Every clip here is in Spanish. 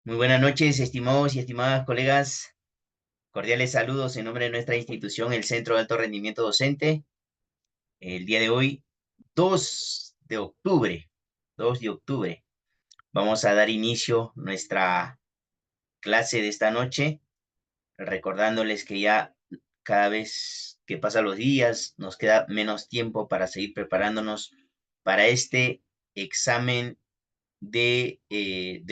Muy buenas noches, estimados y estimadas colegas. Cordiales saludos en nombre de nuestra institución, el Centro de Alto Rendimiento Docente. El día de hoy, 2 de octubre, 2 de octubre, vamos a dar inicio a nuestra clase de esta noche, recordándoles que ya cada vez que pasan los días nos queda menos tiempo para seguir preparándonos para este examen del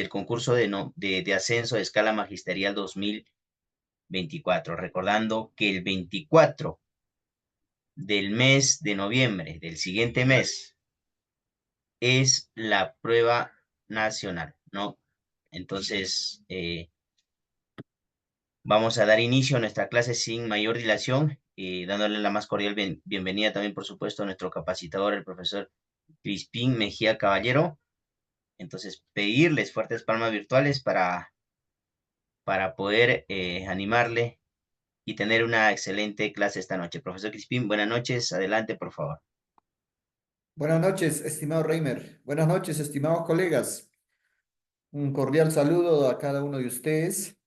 concurso de ascenso de escala magisterial 2024, recordando que el 24 del mes de noviembre del siguiente mes es la prueba nacional, ¿no? Entonces, vamos a dar inicio a nuestra clase sin mayor dilación, dándole la más cordial bienvenida también, por supuesto, a nuestro capacitador, el profesor Crispín Mejía Caballero. Entonces, pedirles fuertes palmas virtuales para poder animarle y tener una excelente clase esta noche. Profesor Crispín, buenas noches. Adelante, por favor. Buenas noches, estimado Reimer. Buenas noches, estimados colegas. Un cordial saludo a cada uno de ustedes.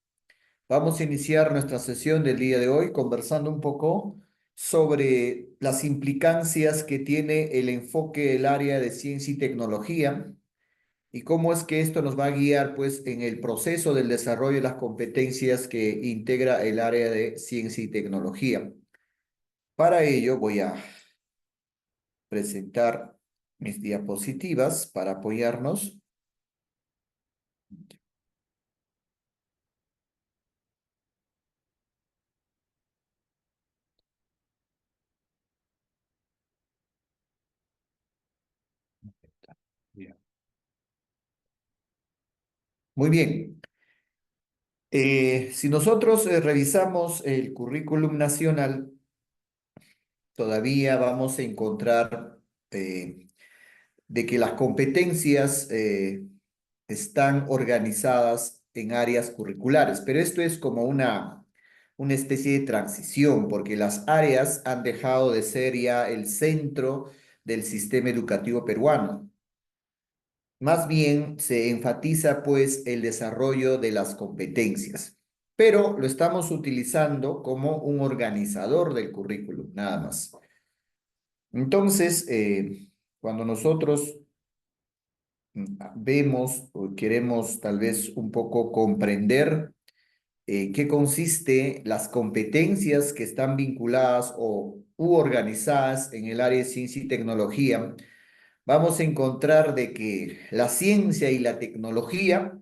Vamos a iniciar nuestra sesión del día de hoy conversando un poco sobre las implicancias que tiene el enfoque del área de ciencia y tecnología y cómo es que esto nos va a guiar pues en el proceso del desarrollo de las competencias que integra el área de ciencia y tecnología. Para ello voy a presentar mis diapositivas para apoyarnos. Bien. Muy bien. Si nosotros revisamos el currículum nacional, todavía vamos a encontrar de que las competencias están organizadas en áreas curriculares, pero esto es como una especie de transición, porque las áreas han dejado de ser ya el centro del sistema educativo peruano. Más bien se enfatiza pues el desarrollo de las competencias, pero lo estamos utilizando como un organizador del currículum, nada más. Entonces, cuando nosotros vemos o queremos tal vez un poco comprender qué consiste las competencias que están vinculadas o u organizadas en el área de ciencia y tecnología, vamos a encontrar de que la ciencia y la tecnología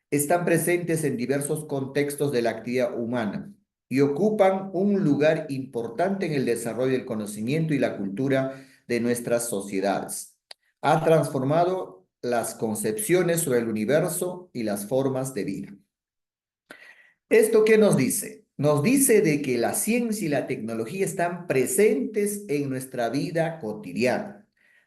están presentes en diversos contextos de la actividad humana y ocupan un lugar importante en el desarrollo del conocimiento y la cultura de nuestras sociedades. Ha transformado las concepciones sobre el universo y las formas de vida. ¿Esto qué nos dice? Nos dice de que la ciencia y la tecnología están presentes en nuestra vida cotidiana,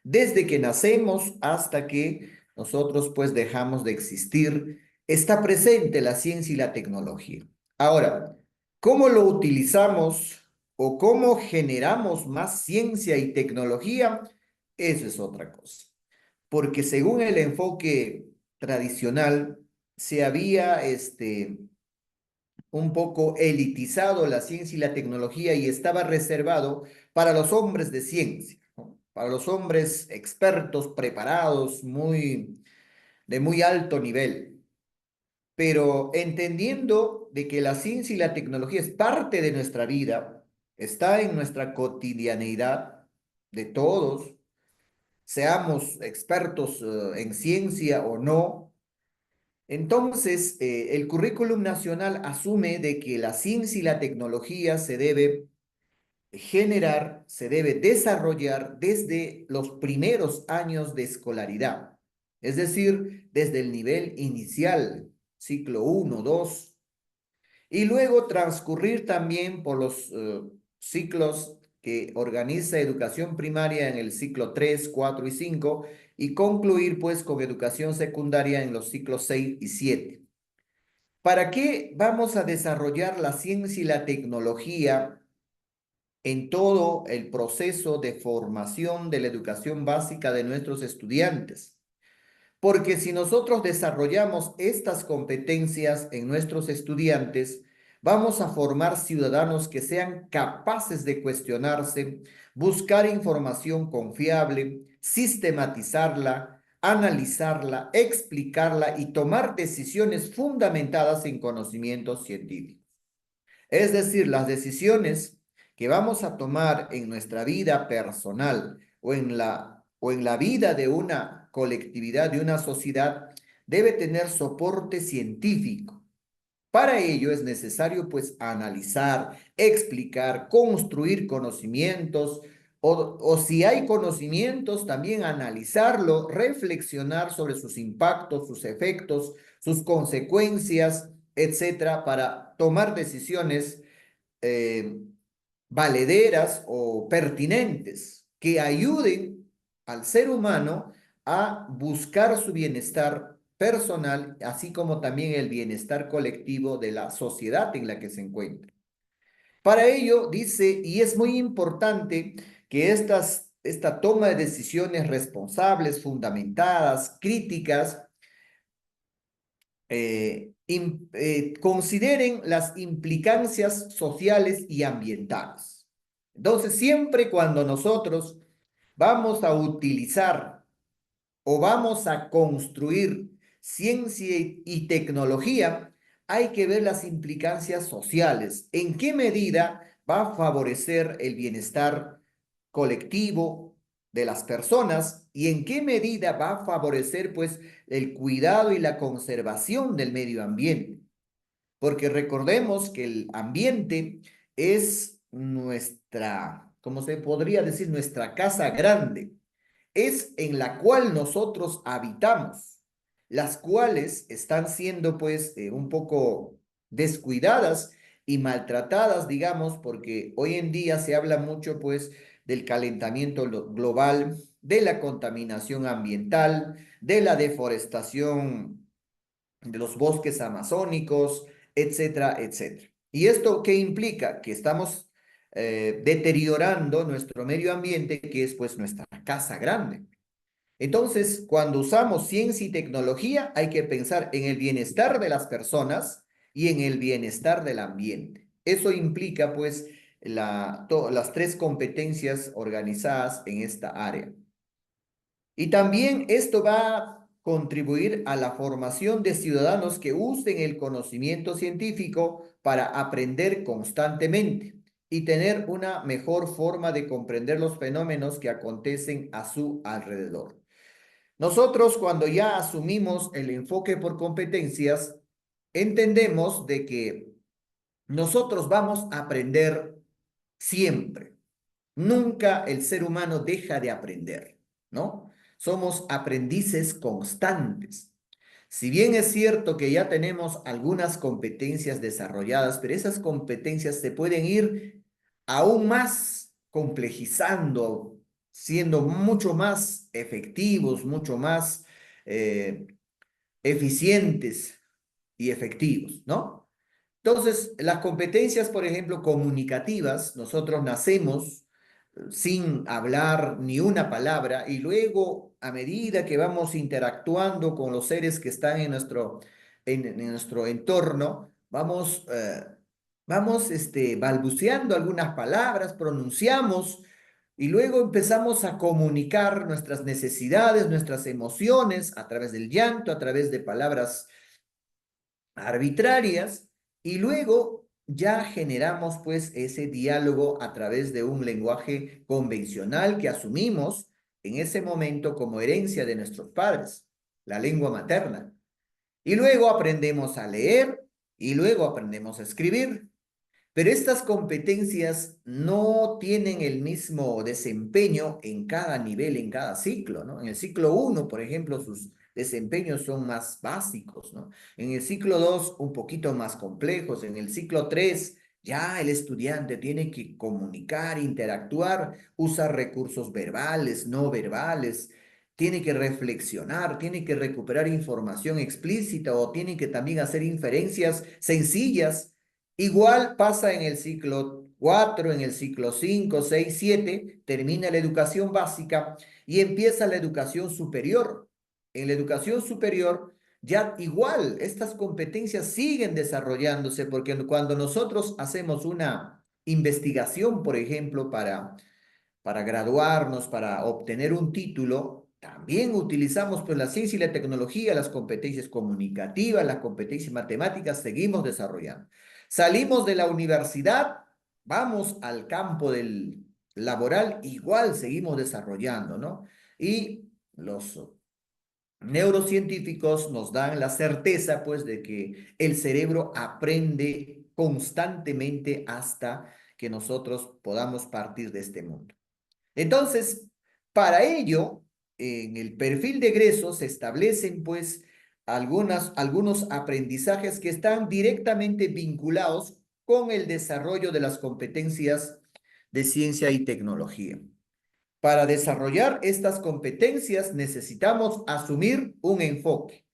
desde que nacemos hasta que nosotros pues dejamos de existir, está presente la ciencia y la tecnología. Ahora, ¿cómo lo utilizamos o cómo generamos más ciencia y tecnología? Eso es otra cosa, porque según el enfoque tradicional, se había un poco elitizado la ciencia y la tecnología y estaba reservado para los hombres de ciencia, ¿no? Para los hombres expertos, preparados, de muy alto nivel. Pero entendiendo de que la ciencia y la tecnología es parte de nuestra vida, está en nuestra cotidianeidad de todos, seamos expertos en ciencia o no. Entonces, el currículum nacional asume de que la ciencia y la tecnología se debe generar, se debe desarrollar desde los primeros años de escolaridad, es decir, desde el nivel inicial, ciclo 1, 2, y luego transcurrir también por los ciclos que organiza educación primaria en el ciclo 3, 4 y 5, y concluir pues con educación secundaria en los ciclos 6 y 7. ¿Para qué vamos a desarrollar la ciencia y la tecnología en todo el proceso de formación de la educación básica de nuestros estudiantes? porque si nosotros desarrollamos estas competencias en nuestros estudiantes, vamos a formar ciudadanos que sean capaces de cuestionarse, buscar información confiable, sistematizarla, analizarla, explicarla y tomar decisiones fundamentadas en conocimientos científicos. Es decir, las decisiones que vamos a tomar en nuestra vida personal o en la vida de una colectividad, de una sociedad, debe tener soporte científico. Para ello es necesario pues analizar, explicar, construir conocimientos o si hay conocimientos también analizarlo, reflexionar sobre sus impactos, sus efectos, sus consecuencias, etcétera, para tomar decisiones eh, valederas o pertinentes que ayuden al ser humano a buscar su bienestar personal, así como también el bienestar colectivo de la sociedad en la que se encuentra. Para ello, dice, y es muy importante que esta toma de decisiones responsables, fundamentadas, críticas, consideren las implicancias sociales y ambientales. Entonces, siempre cuando nosotros vamos a utilizar o vamos a construir ciencia y tecnología, hay que ver las implicancias sociales. ¿En qué medida va a favorecer el bienestar colectivo de las personas y en qué medida va a favorecer pues el cuidado y la conservación del medio ambiente? Porque recordemos que el ambiente es nuestra, ¿cómo se podría decir? Nuestra casa grande, es en la cual nosotros habitamos, las cuales están siendo pues un poco descuidadas y maltratadas, digamos, porque hoy en día se habla mucho pues del calentamiento global, de la contaminación ambiental, de la deforestación de los bosques amazónicos, etcétera, etcétera. ¿Y esto qué implica? Que estamos deteriorando nuestro medio ambiente, que es pues nuestra casa grande. Entonces, cuando usamos ciencia y tecnología, hay que pensar en el bienestar de las personas y en el bienestar del ambiente. Eso implica, pues, las tres competencias organizadas en esta área. Y también esto va a contribuir a la formación de ciudadanos que usen el conocimiento científico para aprender constantemente y tener una mejor forma de comprender los fenómenos que acontecen a su alrededor. Nosotros cuando ya asumimos el enfoque por competencias, entendemos de que nosotros vamos a aprender siempre. Nunca el ser humano deja de aprender, ¿no? Somos aprendices constantes. Si bien es cierto que ya tenemos algunas competencias desarrolladas, pero esas competencias se pueden ir aún más complejizando, siendo mucho más efectivos, mucho más eh, eficientes y efectivos, ¿no? Entonces, las competencias, por ejemplo, comunicativas, nosotros nacemos sin hablar ni una palabra y luego, a medida que vamos interactuando con los seres que están en nuestro entorno, vamos balbuceando algunas palabras, pronunciamos y luego empezamos a comunicar nuestras necesidades, nuestras emociones a través del llanto, a través de palabras arbitrarias y luego ya generamos pues ese diálogo a través de un lenguaje convencional que asumimos en ese momento como herencia de nuestros padres, la lengua materna. Y luego aprendemos a leer y luego aprendemos a escribir. Pero estas competencias no tienen el mismo desempeño en cada nivel, en cada ciclo, ¿no? En el ciclo 1, por ejemplo, sus desempeños son más básicos, ¿no? En el ciclo 2, un poquito más complejos. En el ciclo 3, ya el estudiante tiene que comunicar, interactuar, usar recursos verbales, no verbales, tiene que reflexionar, tiene que recuperar información explícita o tiene que también hacer inferencias sencillas. Igual pasa en el ciclo 4, en el ciclo 5, 6, 7, termina la educación básica y empieza la educación superior. en la educación superior, ya igual estas competencias siguen desarrollándose porque cuando nosotros hacemos una investigación, por ejemplo, para graduarnos, para obtener un título, también utilizamos pues la ciencia y la tecnología, las competencias comunicativas, las competencias matemáticas, seguimos desarrollando. Salimos de la universidad, vamos al campo del laboral, igual seguimos desarrollando, ¿no? Y los neurocientíficos nos dan la certeza, pues, de que el cerebro aprende constantemente hasta que nosotros podamos partir de este mundo. Entonces, para ello, en el perfil de egreso se establecen pues algunos aprendizajes que están directamente vinculados con el desarrollo de las competencias de ciencia y tecnología. Para desarrollar estas competencias necesitamos asumir un enfoque.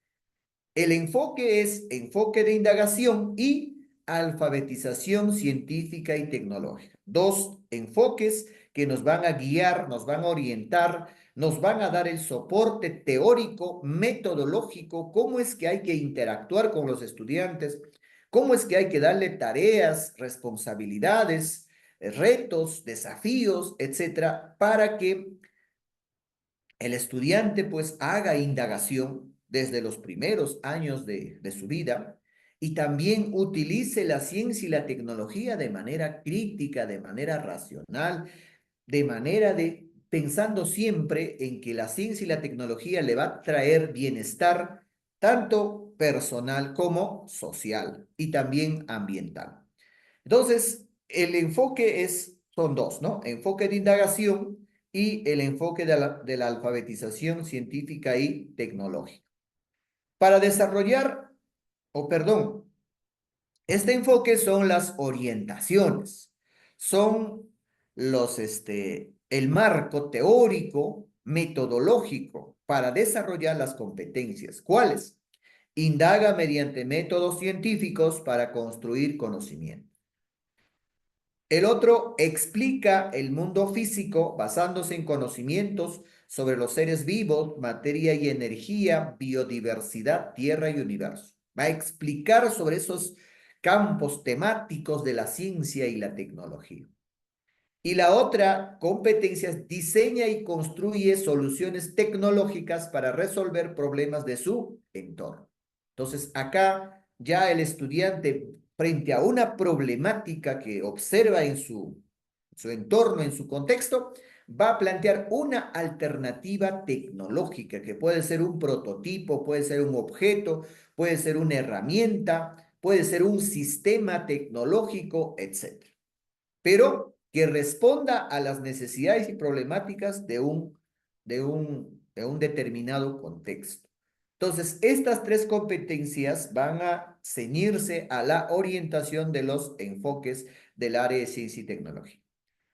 El enfoque es enfoque de indagación y alfabetización científica y tecnológica. Dos enfoques que nos van a guiar, nos van a orientar, nos van a dar el soporte teórico, metodológico, cómo es que hay que interactuar con los estudiantes, cómo es que hay que darle tareas, responsabilidades, retos, desafíos, etcétera, para que el estudiante pues haga indagación desde los primeros años de su vida y también utilice la ciencia y la tecnología de manera crítica, de manera racional, de manera de pensando siempre en que la ciencia y la tecnología le va a traer bienestar tanto personal como social y también ambiental. Entonces, el enfoque son dos, ¿no? Enfoque de indagación y el enfoque de la alfabetización científica y tecnológica. Para desarrollar, o perdón, este enfoque son las orientaciones, son el marco teórico, metodológico para desarrollar las competencias. ¿Cuáles? Indaga mediante métodos científicos para construir conocimiento. El otro explica el mundo físico basándose en conocimientos sobre los seres vivos, materia y energía, biodiversidad, tierra y universo. Va a explicar sobre esos campos temáticos de la ciencia y la tecnología. Y la otra competencia es diseña y construye soluciones tecnológicas para resolver problemas de su entorno. Entonces, acá ya el estudiante, frente a una problemática que observa en su entorno, en su contexto, va a plantear una alternativa tecnológica que puede ser un prototipo, puede ser un objeto, puede ser una herramienta, puede ser un sistema tecnológico, etcétera. Pero que responda a las necesidades y problemáticas de un determinado contexto. Entonces, estas tres competencias van a ceñirse a la orientación de los enfoques del área de ciencia y tecnología.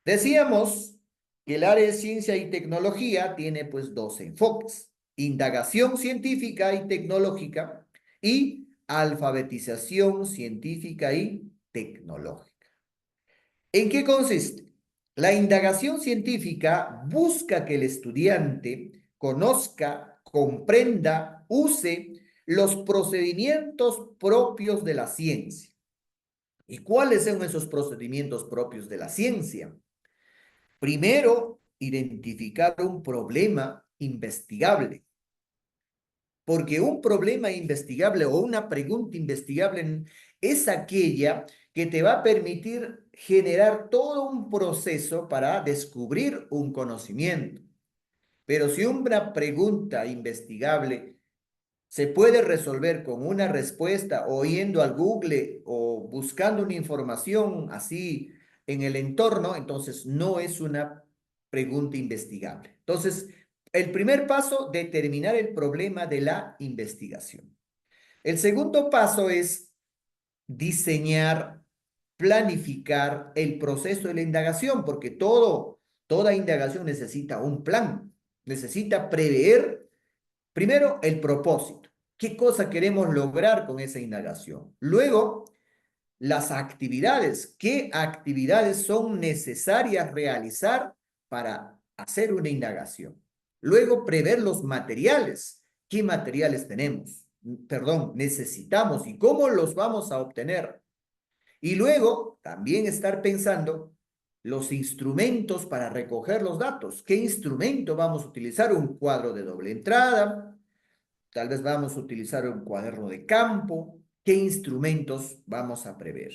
Decíamos que el área de ciencia y tecnología tiene pues dos enfoques: indagación científica y tecnológica y alfabetización científica y tecnológica. ¿En qué consiste? La indagación científica busca que el estudiante conozca, comprenda, use los procedimientos propios de la ciencia. ¿Y cuáles son esos procedimientos propios de la ciencia? Primero, identificar un problema investigable. Porque un problema investigable o una pregunta investigable es aquella que te va a permitir generar todo un proceso para descubrir un conocimiento. Pero si una pregunta investigable se puede resolver con una respuesta o yendo al Google o buscando una información así en el entorno, entonces no es una pregunta investigable. Entonces, el primer paso, determinar el problema de la investigación. El segundo paso es diseñar, planificar el proceso de la indagación, porque toda indagación necesita un plan, necesita prever primero el propósito. ¿Qué cosa queremos lograr con esa indagación? Luego, las actividades. ¿Qué actividades son necesarias realizar para hacer una indagación? Luego, prever los materiales qué materiales tenemos, perdón, necesitamos y cómo los vamos a obtener. Y luego también estar pensando los instrumentos para recoger los datos. ¿Qué instrumento vamos a utilizar? Un cuadro de doble entrada, tal vez vamos a utilizar un cuaderno de campo. ¿Qué instrumentos vamos a prever?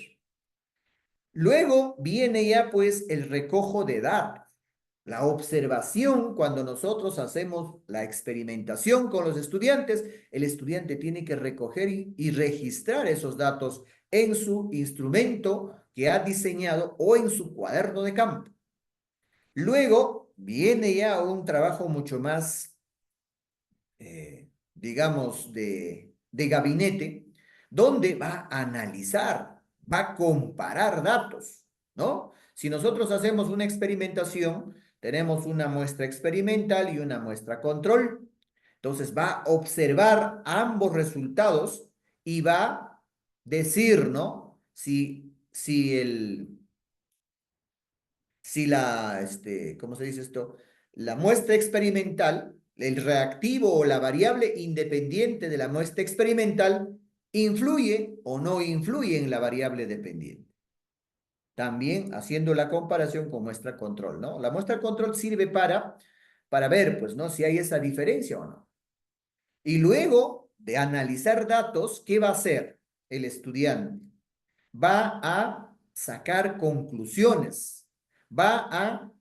Luego viene ya pues el recojo de datos. La observación, cuando nosotros hacemos la experimentación con los estudiantes, el estudiante tiene que recoger y registrar esos datos en su instrumento que ha diseñado o en su cuaderno de campo. Luego viene ya un trabajo mucho más, digamos, de gabinete, donde va a analizar, va a comparar datos, ¿no? Si nosotros hacemos una experimentación, tenemos una muestra experimental y una muestra control. Entonces va a observar ambos resultados y va a decir, ¿no? ¿Cómo se dice esto? La muestra experimental, el reactivo o la variable independiente de la muestra experimental, influye o no influye en la variable dependiente. También haciendo la comparación con muestra control, ¿no? La muestra control sirve para ver, pues, ¿no? Si hay esa diferencia o no. Y luego de analizar datos, ¿qué va a hacer el estudiante? Va a sacar conclusiones, va a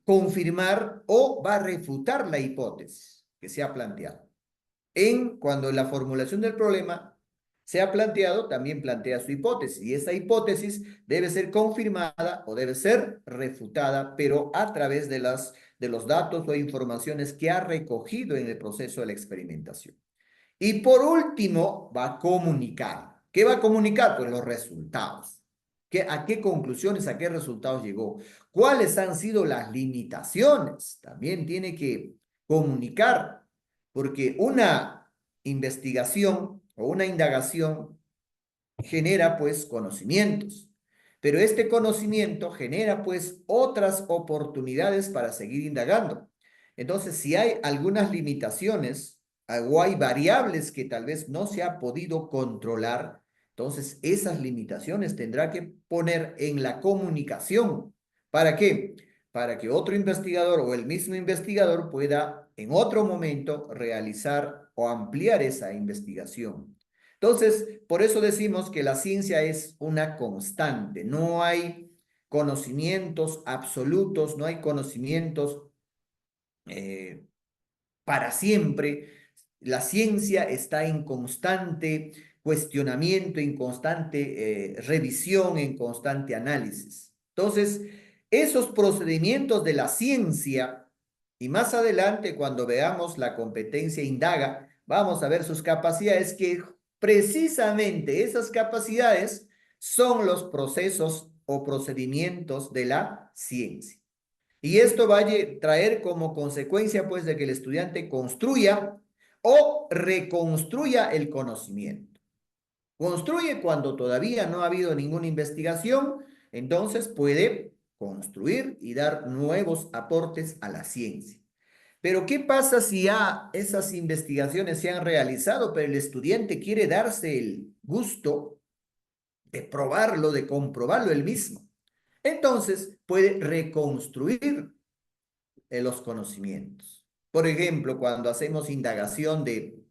confirmar o va a refutar la hipótesis que se ha planteado. Cuando la formulación del problema se ha planteado, también plantea su hipótesis y esa hipótesis debe ser confirmada o debe ser refutada, pero a través de los datos o informaciones que ha recogido en el proceso de la experimentación. Y por último, va a comunicar. ¿Qué va a comunicar? Pues los resultados. ¿A qué conclusiones, a qué resultados llegó? ¿Cuáles han sido las limitaciones? También tiene que comunicar, porque una investigación o una indagación genera pues conocimientos, pero este conocimiento genera pues otras oportunidades para seguir indagando. Entonces, si hay algunas limitaciones o hay variables que tal vez no se ha podido controlar, entonces esas limitaciones tendrá que poner en la comunicación. ¿Para qué? Para que otro investigador o el mismo investigador pueda en otro momento realizar o ampliar esa investigación. Entonces, por eso decimos que la ciencia es una constante, no hay conocimientos absolutos, no hay conocimientos eh, para siempre. La ciencia está en constante cuestionamiento, en constante revisión, en constante análisis. Entonces, esos procedimientos de la ciencia, y más adelante cuando veamos la competencia indaga, vamos a ver sus capacidades, que precisamente esas capacidades son los procesos o procedimientos de la ciencia. Y esto va a traer como consecuencia, pues, de que el estudiante construya o reconstruya el conocimiento. Construye cuando todavía no ha habido ninguna investigación, entonces puede construir y dar nuevos aportes a la ciencia. Pero ¿qué pasa si ya esas investigaciones se han realizado, pero el estudiante quiere darse el gusto de probarlo, de comprobarlo él mismo? Entonces puede reconstruir los conocimientos. Por ejemplo, cuando hacemos indagación de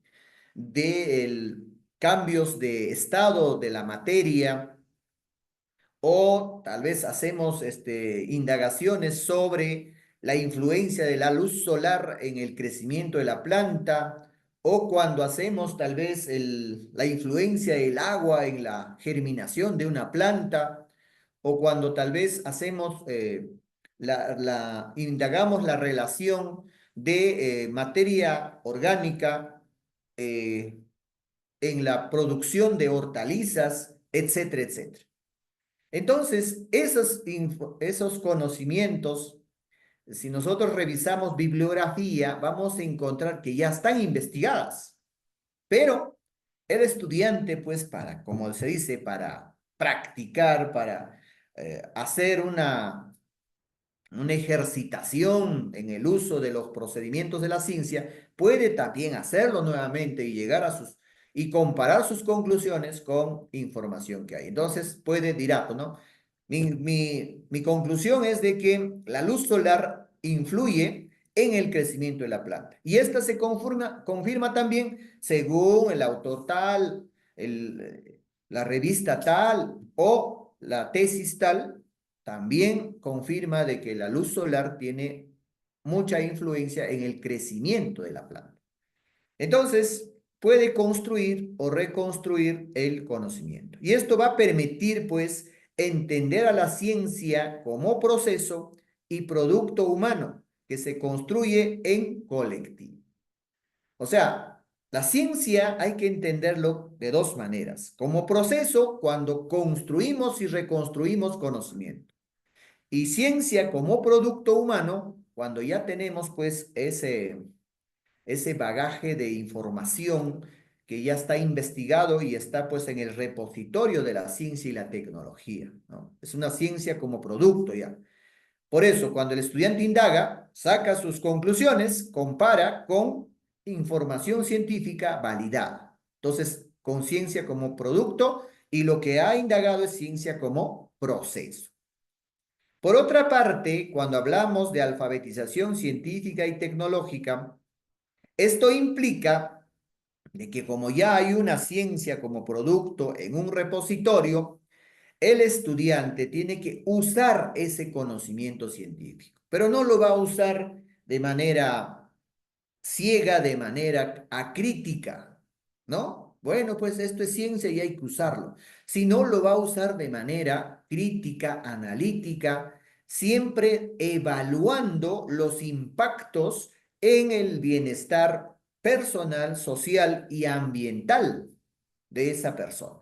cambios de estado de la materia, o tal vez hacemos indagaciones sobre la influencia de la luz solar en el crecimiento de la planta, o cuando hacemos tal vez la influencia del agua en la germinación de una planta, o cuando tal vez hacemos, indagamos la relación de materia orgánica eh, en la producción de hortalizas, etcétera, etcétera. Entonces, esos conocimientos, si nosotros revisamos bibliografía, vamos a encontrar que ya están investigadas, pero el estudiante, pues, como se dice, para practicar, para hacer una ejercitación en el uso de los procedimientos de la ciencia, puede también hacerlo nuevamente y llegar a sus y comparar sus conclusiones con información que hay. Entonces puede, dirá, pues, ¿no? Mi conclusión es de que la luz solar influye en el crecimiento de la planta. Y esta se confirma también según el autor tal, la revista tal o la tesis tal, también confirma de que la luz solar tiene mucha influencia en el crecimiento de la planta. Entonces, puede construir o reconstruir el conocimiento. Y esto va a permitir, pues, entender a la ciencia como proceso y producto humano que se construye en colectivo. O sea, la ciencia hay que entenderlo de dos maneras. Como proceso, cuando construimos y reconstruimos conocimiento. Y ciencia como producto humano, cuando ya tenemos pues ese bagaje de información que ya está investigado y está pues en el repositorio de la ciencia y la tecnología, ¿no? Es una ciencia como producto ya. Por eso, cuando el estudiante indaga, saca sus conclusiones, compara con información científica validada. Entonces, con ciencia como producto y lo que ha indagado es ciencia como proceso. Por otra parte, cuando hablamos de alfabetización científica y tecnológica, esto implica de que como ya hay una ciencia como producto en un repositorio, el estudiante tiene que usar ese conocimiento científico, pero no lo va a usar de manera ciega, de manera acrítica, ¿no? Bueno, pues esto es ciencia y hay que usarlo. Si no, lo va a usar de manera crítica, analítica, siempre evaluando los impactos en el bienestar personal, social y ambiental de esa persona.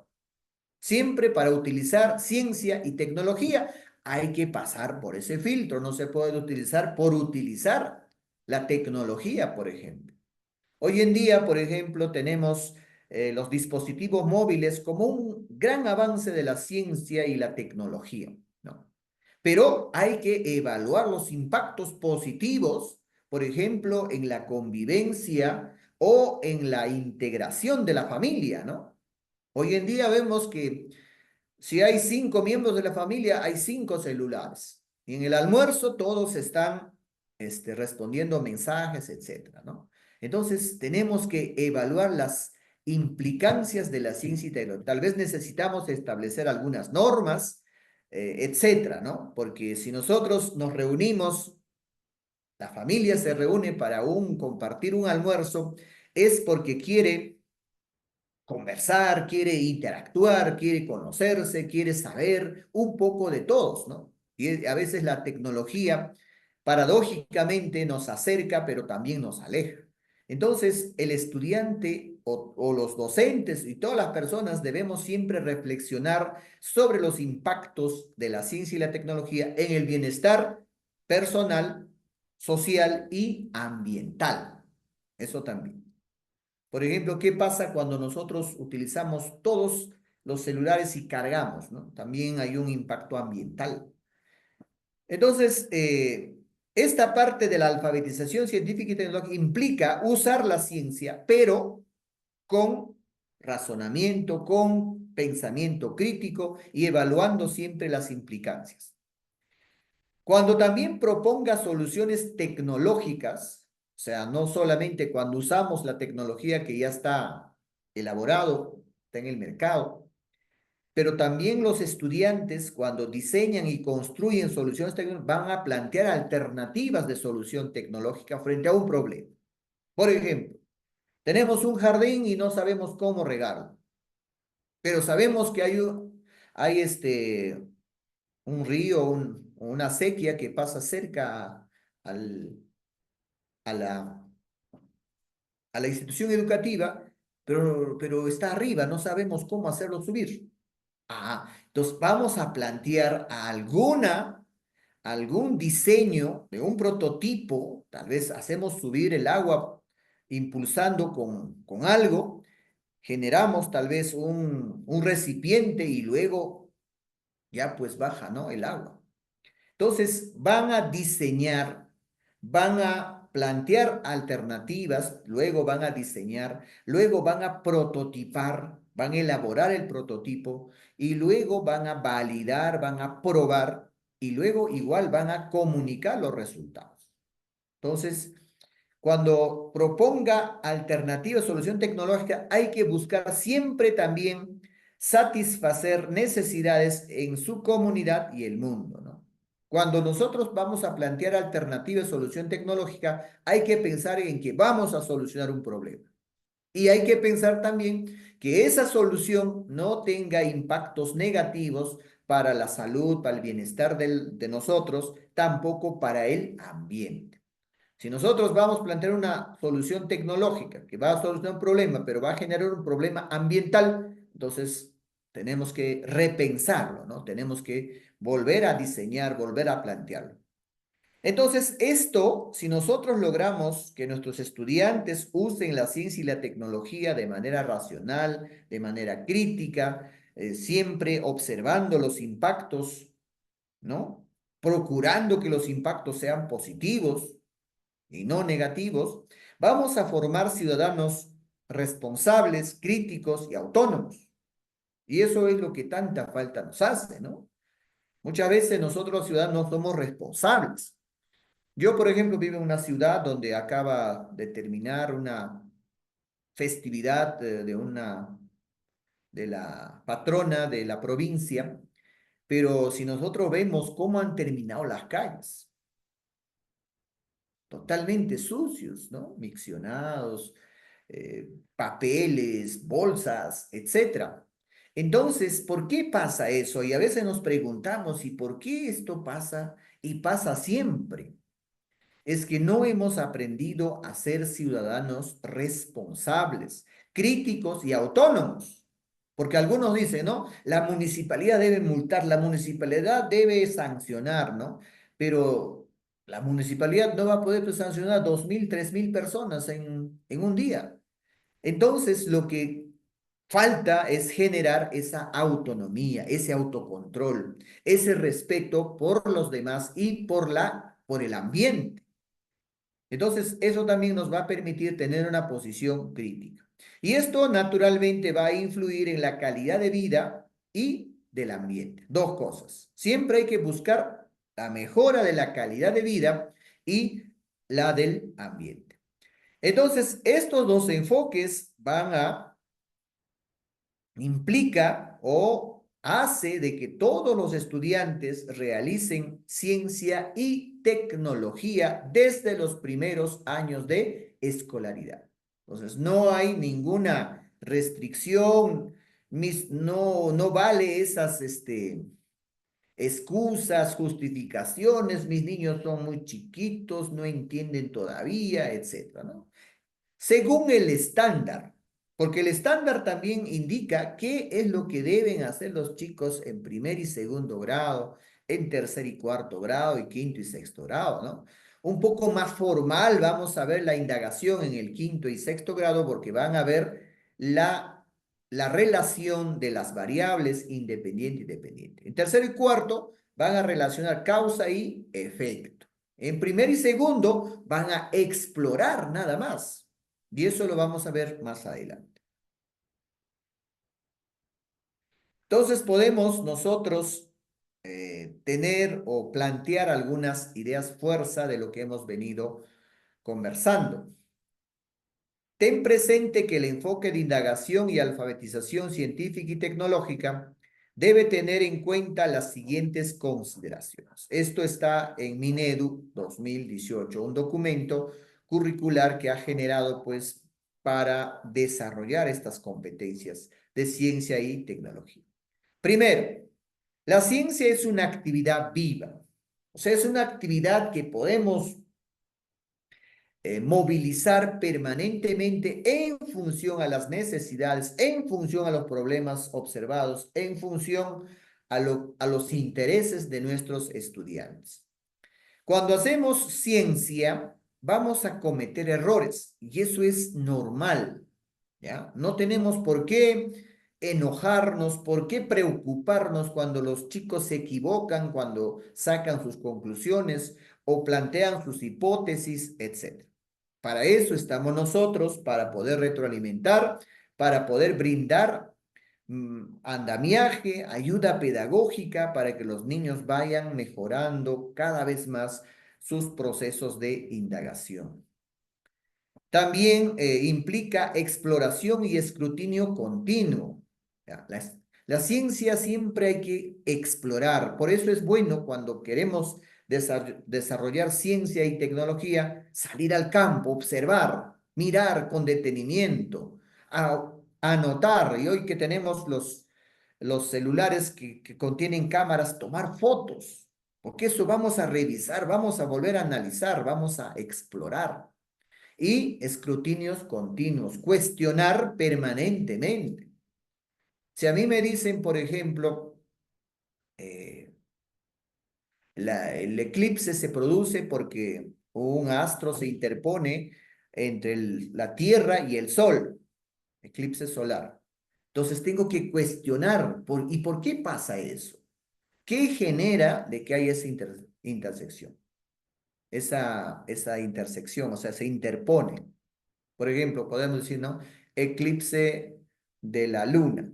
Siempre para utilizar ciencia y tecnología hay que pasar por ese filtro, no se puede utilizar por utilizar la tecnología, por ejemplo. Hoy en día, por ejemplo, tenemos los dispositivos móviles como un gran avance de la ciencia y la tecnología, ¿no? Pero hay que evaluar los impactos positivos, por ejemplo, en la convivencia o en la integración de la familia, ¿no? Hoy en día vemos que si hay 5 miembros de la familia, hay 5 celulares. Y en el almuerzo todos están respondiendo mensajes, etcétera, ¿no? Entonces, tenemos que evaluar las implicancias de la ciencia y tecnología. Tal vez necesitamos establecer algunas normas, etcétera, ¿no? Porque si nosotros nos reunimos, la familia se reúne para compartir un almuerzo, es porque quiere conversar, quiere interactuar, quiere conocerse, quiere saber un poco de todos, ¿no? Y a veces la tecnología paradójicamente nos acerca, pero también nos aleja. Entonces, el estudiante o los docentes y todas las personas debemos siempre reflexionar sobre los impactos de la ciencia y la tecnología en el bienestar personal, social y ambiental. Eso también. Por ejemplo, ¿qué pasa cuando nosotros utilizamos todos los celulares y cargamos, ¿no? También hay un impacto ambiental. Entonces, esta parte de la alfabetización científica y tecnológica implica usar la ciencia, pero con razonamiento, con pensamiento crítico y evaluando siempre las implicancias. Cuando también proponga soluciones tecnológicas, o sea, no solamente cuando usamos la tecnología que ya está elaborado, está en el mercado, pero también los estudiantes cuando diseñan y construyen soluciones tecnológicas van a plantear alternativas de solución tecnológica frente a un problema. Por ejemplo, tenemos un jardín y no sabemos cómo regarlo, pero sabemos que hay un río, una sequía que pasa cerca al, a la institución educativa, pero está arriba, no sabemos cómo hacerlo subir. Entonces vamos a plantear algún diseño de un prototipo, tal vez hacemos subir el agua impulsando con algo, generamos tal vez un recipiente y luego ya pues baja, ¿no? El agua. Entonces, van a diseñar, van a plantear alternativas, luego van a diseñar, luego van a prototipar, van a elaborar el prototipo y luego van a validar, van a probar y luego igual van a comunicar los resultados. Entonces, cuando proponga alternativa, solución tecnológica, hay que buscar siempre también satisfacer necesidades en su comunidad y el mundo, ¿no? Cuando nosotros vamos a plantear alternativa de solución tecnológica, hay que pensar en que vamos a solucionar un problema. Y hay que pensar también que esa solución no tenga impactos negativos para la salud, para el bienestar de nosotros, tampoco para el ambiente. Si nosotros vamos a plantear una solución tecnológica que va a solucionar un problema, pero va a generar un problema ambiental, entonces tenemos que repensarlo, ¿no? Tenemos que volver a diseñar, volver a plantearlo. Entonces, esto, si nosotros logramos que nuestros estudiantes usen la ciencia y la tecnología de manera racional, de manera crítica, siempre observando los impactos, ¿no? Procurando que los impactos sean positivos, y no negativos, vamos a formar ciudadanos responsables, críticos y autónomos. Y eso es lo que tanta falta nos hace, ¿no? Muchas veces nosotros los ciudadanos no somos responsables. Yo, por ejemplo, vivo en una ciudad donde acaba de terminar una festividad de la patrona de la provincia, pero si nosotros vemos cómo han terminado las calles, totalmente sucios, ¿no? Miccionados, papeles, bolsas, etcétera. Entonces, ¿por qué pasa eso? Y a veces nos preguntamos, ¿y por qué esto pasa? Y pasa siempre. Es que no hemos aprendido a ser ciudadanos responsables, críticos y autónomos. Porque algunos dicen, ¿no? La municipalidad debe multar, la municipalidad debe sancionar, ¿no? Pero la municipalidad no va a poder sancionar 2.000, 3.000 personas en un día. Entonces, lo que falta es generar esa autonomía, ese autocontrol, ese respeto por los demás y por el ambiente. Entonces, eso también nos va a permitir tener una posición crítica. Y esto naturalmente va a influir en la calidad de vida y del ambiente. Dos cosas. Siempre hay que buscar la mejora de la calidad de vida y la del ambiente. Entonces, estos dos enfoques van a implica o hace de que todos los estudiantes realicen ciencia y tecnología desde los primeros años de escolaridad. Entonces, no hay ninguna restricción, no vale esas excusas, justificaciones, mis niños son muy chiquitos, no entienden todavía, etcétera, ¿no? Según el estándar, porque el estándar también indica qué es lo que deben hacer los chicos en primer y segundo grado, en tercer y cuarto grado y quinto y sexto grado, ¿no? Un poco más formal vamos a ver la indagación en el quinto y sexto grado porque van a ver la relación de las variables independiente y dependiente. En tercero y cuarto van a relacionar causa y efecto. En primer y segundo van a explorar nada más. Y eso lo vamos a ver más adelante. Entonces podemos nosotros tener o plantear algunas ideas fuerza de lo que hemos venido conversando. Ten presente que el enfoque de indagación y alfabetización científica y tecnológica debe tener en cuenta las siguientes consideraciones. Esto está en Minedu 2018, un documento curricular que ha generado pues para desarrollar estas competencias de ciencia y tecnología. Primero, la ciencia es una actividad viva, o sea, es una actividad que podemos movilizar permanentemente en función a las necesidades, en función a los problemas observados, en función a los intereses de nuestros estudiantes. Cuando hacemos ciencia, vamos a cometer errores y eso es normal, ¿ya? No tenemos por qué enojarnos? ¿Por qué preocuparnos cuando los chicos se equivocan, cuando sacan sus conclusiones o plantean sus hipótesis, etcétera? Para eso estamos nosotros, para poder retroalimentar, para poder brindar andamiaje, ayuda pedagógica para que los niños vayan mejorando cada vez más sus procesos de indagación. También implica exploración y escrutinio continuo. La ciencia siempre hay que explorar. Por eso es bueno cuando queremos desarrollar ciencia y tecnología, salir al campo, observar, mirar con detenimiento, anotar. Y hoy que tenemos los celulares que contienen cámaras, tomar fotos. Porque eso vamos a revisar, vamos a volver a analizar, vamos a explorar y escrutinios continuos, cuestionar permanentemente. Si a mí me dicen, por ejemplo, eh, el eclipse se produce porque un astro se interpone entre la Tierra y el Sol, eclipse solar. Entonces tengo que cuestionar, ¿y por qué pasa eso? ¿Qué genera de que haya esa intersección? Esa intersección, o sea, se interpone. Por ejemplo, podemos decir, ¿no? Eclipse de la luna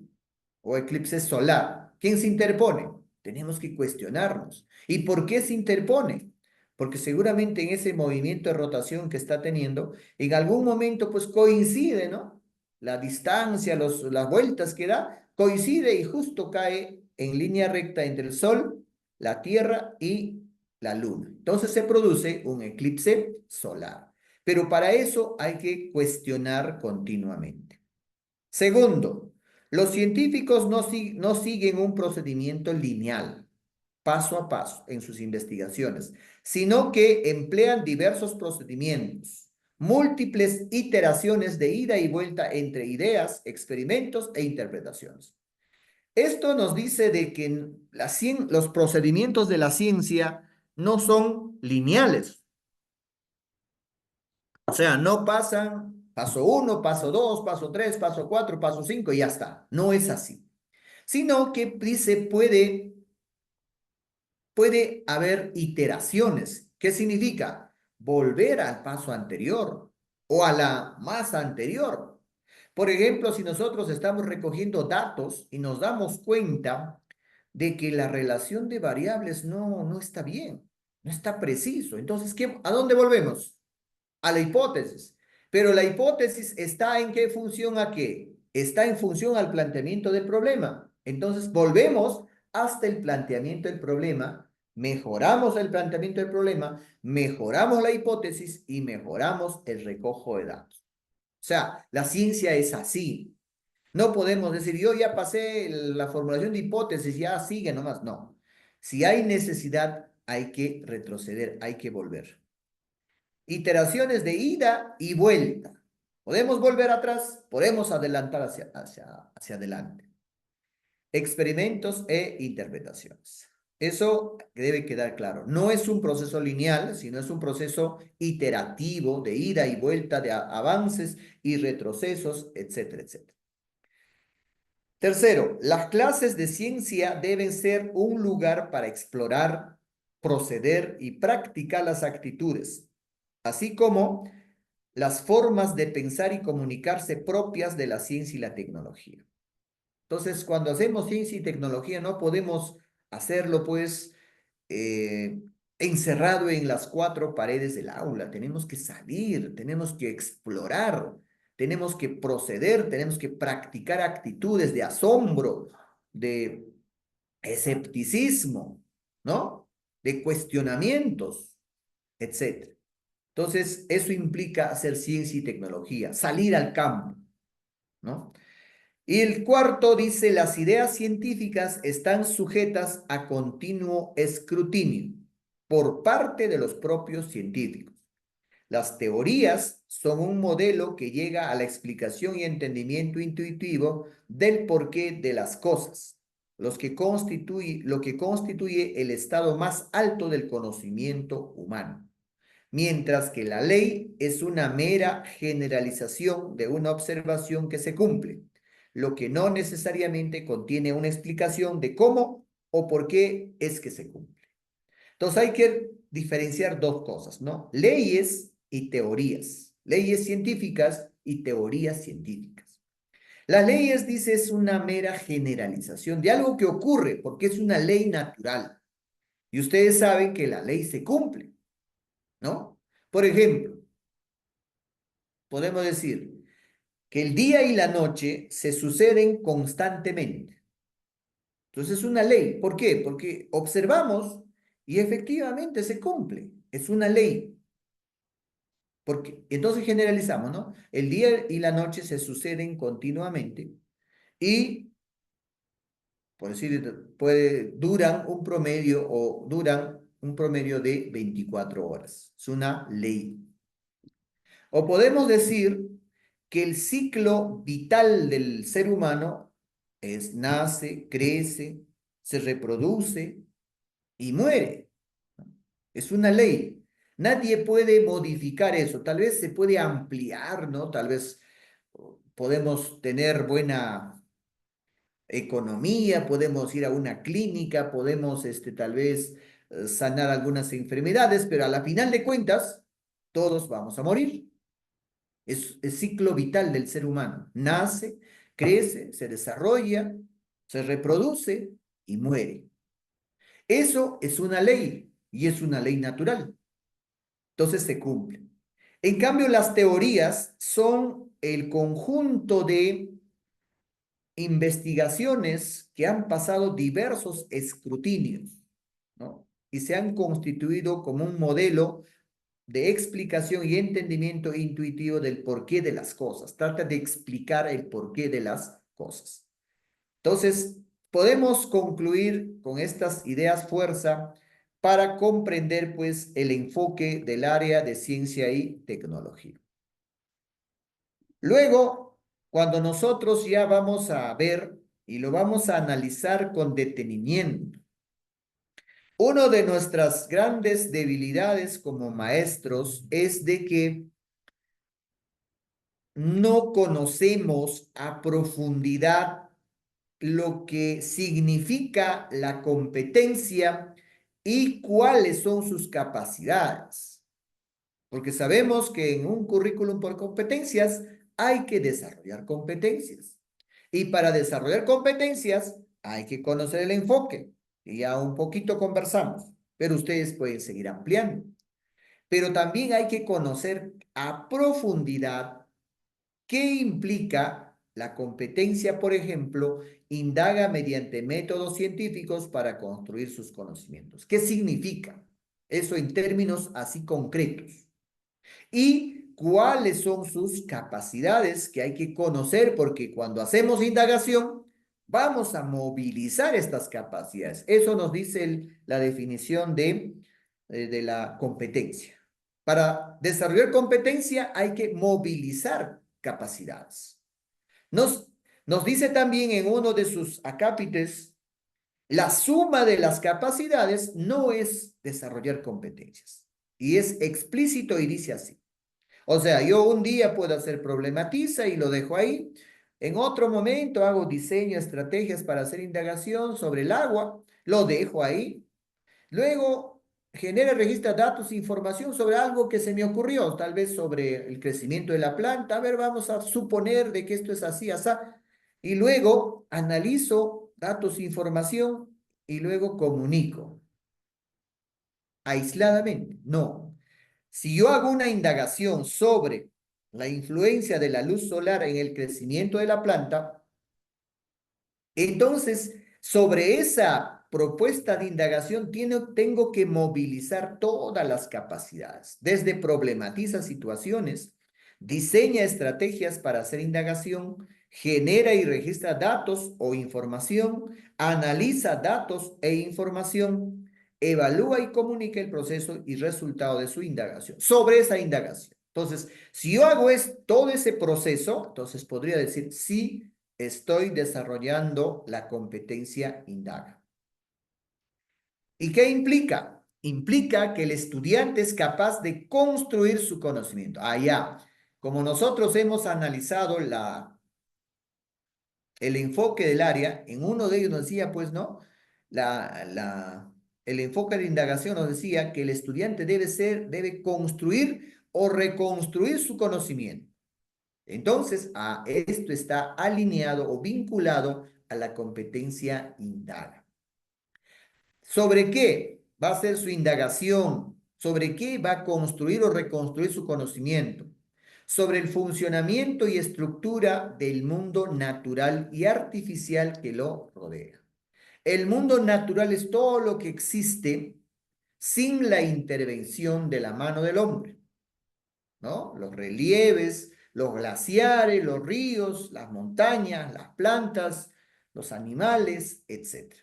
o eclipse solar. ¿Quién se interpone? Tenemos que cuestionarnos. ¿Y por qué se interpone? Porque seguramente en ese movimiento de rotación que está teniendo, en algún momento pues coincide, ¿no? La distancia, las vueltas que da, coincide y justo cae en línea recta entre el Sol, la Tierra y la Luna. Entonces se produce un eclipse solar. Pero para eso hay que cuestionar continuamente. Segundo, los científicos no siguen un procedimiento lineal, paso a paso, en sus investigaciones, sino que emplean diversos procedimientos, múltiples iteraciones de ida y vuelta entre ideas, experimentos e interpretaciones. Esto nos dice de que los procedimientos de la ciencia no son lineales. O sea, no pasan paso 1, paso 2, paso 3, paso 4, paso 5 y ya está. No es así. Sino que dice puede haber iteraciones. ¿Qué significa? Volver al paso anterior o a la más anterior. Por ejemplo, si nosotros estamos recogiendo datos y nos damos cuenta de que la relación de variables no está bien, no está preciso. Entonces, ¿a dónde volvemos? A la hipótesis. Pero la hipótesis está en qué función a qué. Está en función al planteamiento del problema. Entonces volvemos hasta el planteamiento del problema, mejoramos el planteamiento del problema, mejoramos la hipótesis y mejoramos el recojo de datos. O sea, la ciencia es así. No podemos decir, yo ya pasé la formulación de hipótesis, ya sigue nomás. No. Si hay necesidad, hay que retroceder, hay que volver. Iteraciones de ida y vuelta. Podemos volver atrás, podemos adelantar hacia adelante. Experimentos e interpretaciones. Eso debe quedar claro. No es un proceso lineal, sino es un proceso iterativo de ida y vuelta, de avances y retrocesos, etcétera, etcétera. Tercero, las clases de ciencia deben ser un lugar para explorar, proceder y practicar las actitudes, así como las formas de pensar y comunicarse propias de la ciencia y la tecnología. Entonces, cuando hacemos ciencia y tecnología, no podemos hacerlo, pues, eh, encerrado en las cuatro paredes del aula. Tenemos que salir, tenemos que explorar, tenemos que proceder, tenemos que practicar actitudes de asombro, de escepticismo, ¿no? De cuestionamientos, etcétera. Entonces, eso implica hacer ciencia y tecnología, salir al campo, ¿no? Y el cuarto dice, las ideas científicas están sujetas a continuo escrutinio por parte de los propios científicos. Las teorías son un modelo que llega a la explicación y entendimiento intuitivo del porqué de las cosas, lo que constituye el estado más alto del conocimiento humano. Mientras que la ley es una mera generalización de una observación que se cumple. lo que no necesariamente contiene una explicación de cómo o por qué es que se cumple. Entonces hay que diferenciar dos cosas, ¿no? Leyes y teorías. Leyes científicas y teorías científicas. Las leyes, dice, es una mera generalización de algo que ocurre porque es una ley natural. Y ustedes saben que la ley se cumple, ¿no? Por ejemplo, podemos decir que el día y la noche se suceden constantemente. Entonces es una ley. ¿Por qué? Porque observamos y efectivamente se cumple. Es una ley. Porque, entonces generalizamos, ¿no? El día y la noche se suceden continuamente y, por decir, duran un promedio o duran un promedio de 24 horas. Es una ley. O podemos decir que el ciclo vital del ser humano es nace, crece, se reproduce y muere. Es una ley. Nadie puede modificar eso. Tal vez se puede ampliar, ¿no? Tal vez podemos tener buena economía, podemos ir a una clínica, podemos tal vez sanar algunas enfermedades, pero a la final de cuentas, todos vamos a morir. Es el ciclo vital del ser humano. Nace, crece, se desarrolla, se reproduce y muere. Eso es una ley y es una ley natural. Entonces se cumple. En cambio, las teorías son el conjunto de investigaciones que han pasado diversos escrutinios, ¿no? Y se han constituido como un modelo de explicación y entendimiento intuitivo del porqué de las cosas. Trata de explicar el porqué de las cosas. Entonces, podemos concluir con estas ideas fuerza para comprender, pues, el enfoque del área de ciencia y tecnología. Luego, cuando nosotros ya vamos a ver y lo vamos a analizar con detenimiento, una de nuestras grandes debilidades como maestros es de que no conocemos a profundidad lo que significa la competencia y cuáles son sus capacidades. Porque sabemos que en un currículum por competencias hay que desarrollar competencias. Y para desarrollar competencias hay que conocer el enfoque. Y ya un poquito conversamos, pero ustedes pueden seguir ampliando. Pero también hay que conocer a profundidad qué implica la competencia, por ejemplo, indaga mediante métodos científicos para construir sus conocimientos. ¿Qué significa eso en términos así concretos? Y cuáles son sus capacidades que hay que conocer, porque cuando hacemos indagación, vamos a movilizar estas capacidades. Eso nos dice la definición de la competencia. Para desarrollar competencia hay que movilizar capacidades. Nos, nos dice también en uno de sus acápites, la suma de las capacidades no es desarrollar competencias. Y es explícito y dice así. O sea, yo un día puedo hacer problematiza y lo dejo ahí. En otro momento hago diseño, estrategias para hacer indagación sobre el agua, lo dejo ahí. Luego genera, registra datos e información sobre algo que se me ocurrió, tal vez sobre el crecimiento de la planta. A ver, vamos a suponer de que esto es así, así. Y luego analizo datos e información y luego comunico aisladamente. No, si yo hago una indagación sobre la influencia de la luz solar en el crecimiento de la planta, entonces sobre esa propuesta de indagación tengo que movilizar todas las capacidades, desde problematiza situaciones, diseña estrategias para hacer indagación, genera y registra datos o información, analiza datos e información, evalúa y comunica el proceso y resultado de su indagación, sobre esa indagación. Entonces, si yo hago todo ese proceso, entonces podría decir, sí, estoy desarrollando la competencia indaga. ¿Y qué implica? Implica que el estudiante es capaz de construir su conocimiento. Allá, como nosotros hemos analizado el enfoque del área, en uno de ellos nos decía, pues, ¿no? El enfoque de la indagación nos decía que el estudiante debe construir o reconstruir su conocimiento. Entonces, a esto está alineado o vinculado a la competencia indaga. ¿Sobre qué va a ser su indagación? ¿Sobre qué va a construir o reconstruir su conocimiento? Sobre el funcionamiento y estructura del mundo natural y artificial que lo rodea. El mundo natural es todo lo que existe sin la intervención de la mano del hombre, ¿no? Los relieves, los glaciares, los ríos, las montañas, las plantas, los animales, etc.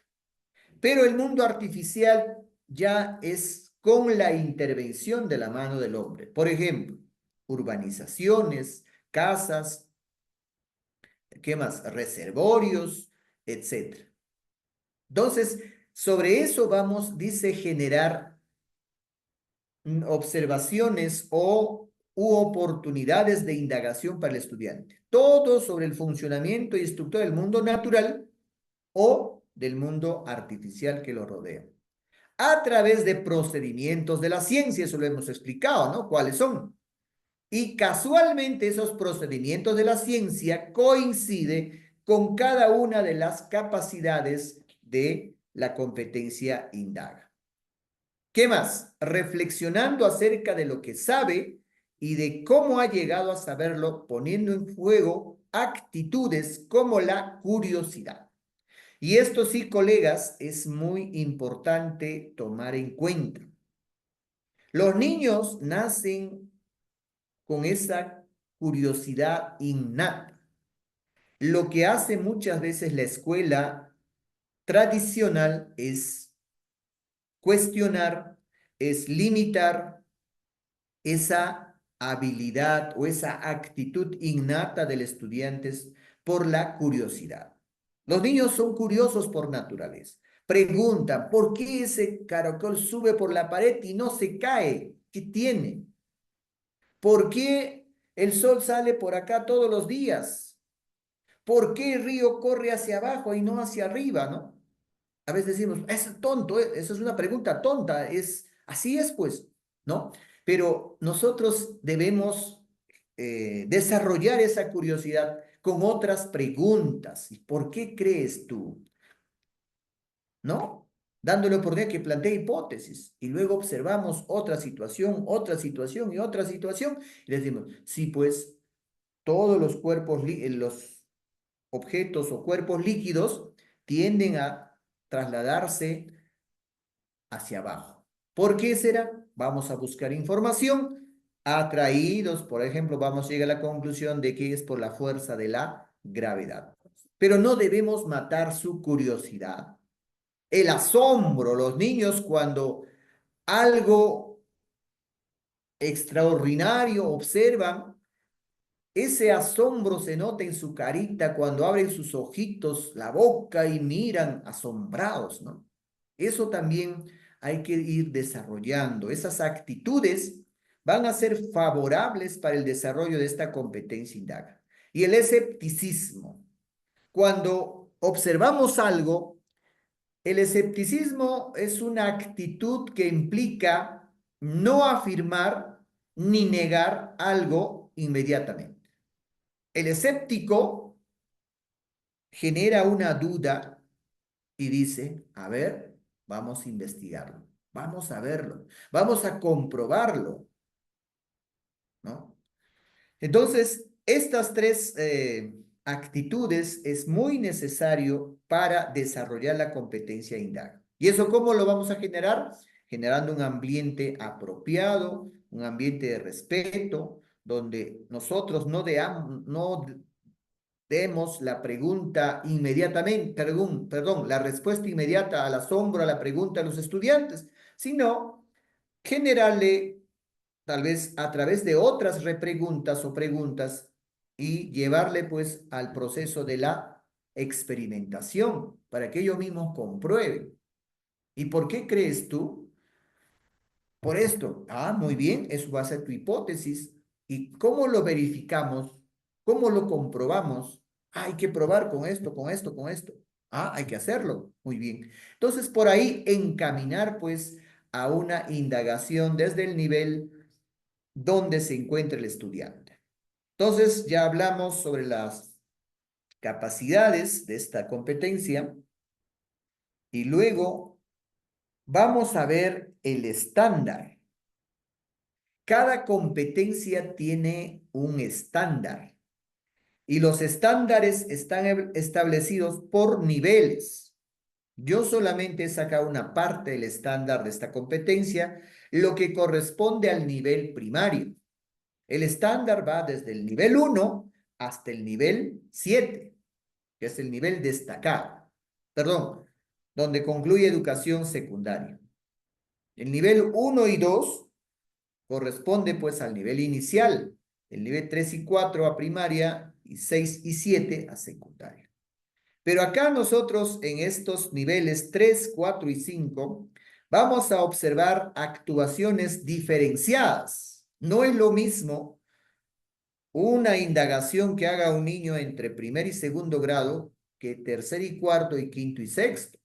Pero el mundo artificial ya es con la intervención de la mano del hombre. Por ejemplo, urbanizaciones, casas, ¿qué más? Reservorios, etcétera. Entonces, sobre eso vamos, dice, generar observaciones u oportunidades de indagación para el estudiante. Todo sobre el funcionamiento y estructura del mundo natural o del mundo artificial que lo rodea. A través de procedimientos de la ciencia, eso lo hemos explicado, ¿no? ¿Cuáles son? Y casualmente esos procedimientos de la ciencia coinciden con cada una de las capacidades de la competencia indaga. ¿Qué más? Reflexionando acerca de lo que sabe y de cómo ha llegado a saberlo, poniendo en juego actitudes como la curiosidad. Y esto sí, colegas, es muy importante tomar en cuenta. Los niños nacen con esa curiosidad innata. Lo que hace muchas veces la escuela tradicional es cuestionar, es limitar esa habilidad o esa actitud innata del estudiante por la curiosidad. Los niños son curiosos por naturaleza. Preguntan, ¿por qué ese caracol sube por la pared y no se cae? ¿Qué tiene? ¿Por qué el sol sale por acá todos los días? ¿Por qué el río corre hacia abajo y no hacia arriba, no? A veces decimos, es tonto, eso es una pregunta tonta, así es pues, ¿no? Pero nosotros debemos desarrollar esa curiosidad con otras preguntas. ¿Por qué crees tú? ¿No? Dándole oportunidad que plantee hipótesis y luego observamos otra situación y otra situación y le decimos, sí, pues todos los cuerpos, los objetos o cuerpos líquidos tienden a trasladarse hacia abajo. ¿Por qué será? Vamos a buscar información. Atraídos, por ejemplo, vamos a llegar a la conclusión de que es por la fuerza de la gravedad. Pero no debemos matar su curiosidad. El asombro, los niños cuando algo extraordinario observan, ese asombro se nota en su carita cuando abren sus ojitos, la boca y miran asombrados, ¿no? Eso también hay que ir desarrollando. Esas actitudes van a ser favorables para el desarrollo de esta competencia indaga. Y el escepticismo. Cuando observamos algo, el escepticismo es una actitud que implica no afirmar ni negar algo inmediatamente. El escéptico genera una duda y dice, a ver, vamos a investigarlo, vamos a verlo, vamos a comprobarlo, ¿no? Entonces, estas tres actitudes es muy necesario para desarrollar la competencia indaga. ¿Y eso cómo lo vamos a generar? Generando un ambiente apropiado, un ambiente de respeto, donde nosotros no demos la pregunta inmediatamente, perdón, la respuesta inmediata al asombro, a la pregunta a los estudiantes, sino generarle tal vez a través de otras repreguntas o preguntas y llevarle pues al proceso de la experimentación para que ellos mismos comprueben. ¿Y por qué crees tú? Por esto. Ah, muy bien, eso va a ser tu hipótesis. ¿Y cómo lo verificamos? ¿Cómo lo comprobamos? Hay que probar con esto, con esto, con esto. Ah, hay que hacerlo. Muy bien. Entonces, por ahí encaminar pues a una indagación desde el nivel donde se encuentra el estudiante. Entonces, ya hablamos sobre las capacidades de esta competencia y luego vamos a ver el estándar. Cada competencia tiene un estándar y los estándares están establecidos por niveles. Yo solamente he sacado una parte del estándar de esta competencia, lo que corresponde al nivel primario. El estándar va desde el nivel 1 hasta el nivel 7, que es el nivel destacado. Perdón, donde concluye educación secundaria. El nivel 1 y 2 corresponde pues al nivel inicial, el nivel 3 y 4 a primaria y 6 y 7 a secundaria. Pero acá nosotros en estos niveles 3, 4 y 5 vamos a observar actuaciones diferenciadas. No es lo mismo una indagación que haga un niño entre primer y segundo grado que tercer y cuarto y quinto y sexto.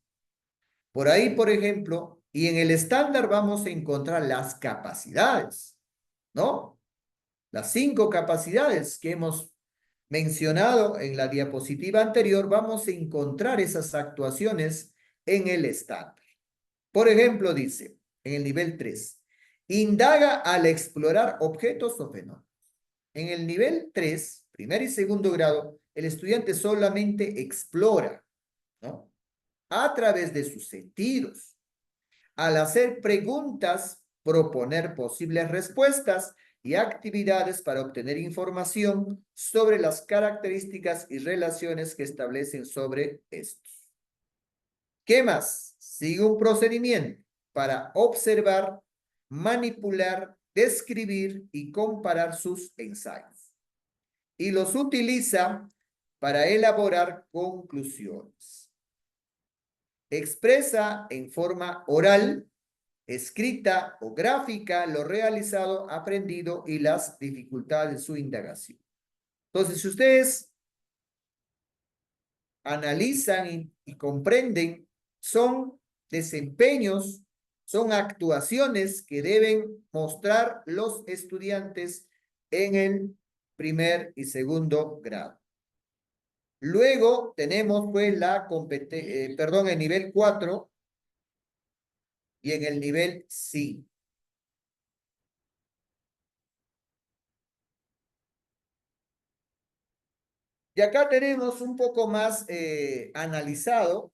Por ahí, por ejemplo, y en el estándar vamos a encontrar las capacidades, ¿no? Las 5 capacidades que hemos mencionado en la diapositiva anterior, vamos a encontrar esas actuaciones en el estándar. Por ejemplo, dice, en el nivel 3, indaga al explorar objetos o fenómenos. En el nivel 3, primer y segundo grado, el estudiante solamente explora, ¿no? A través de sus sentidos. Al hacer preguntas, proponer posibles respuestas y actividades para obtener información sobre las características y relaciones que establecen sobre estos. ¿Qué más? Sigue un procedimiento para observar, manipular, describir y comparar sus ensayos. Y los utiliza para elaborar conclusiones. Expresa en forma oral, escrita o gráfica lo realizado, aprendido y las dificultades de su indagación. Entonces, si ustedes analizan y comprenden, son desempeños, son actuaciones que deben mostrar los estudiantes en el primer y segundo grado. Luego tenemos pues el nivel 4 y en el nivel 5. Y acá tenemos un poco más analizado,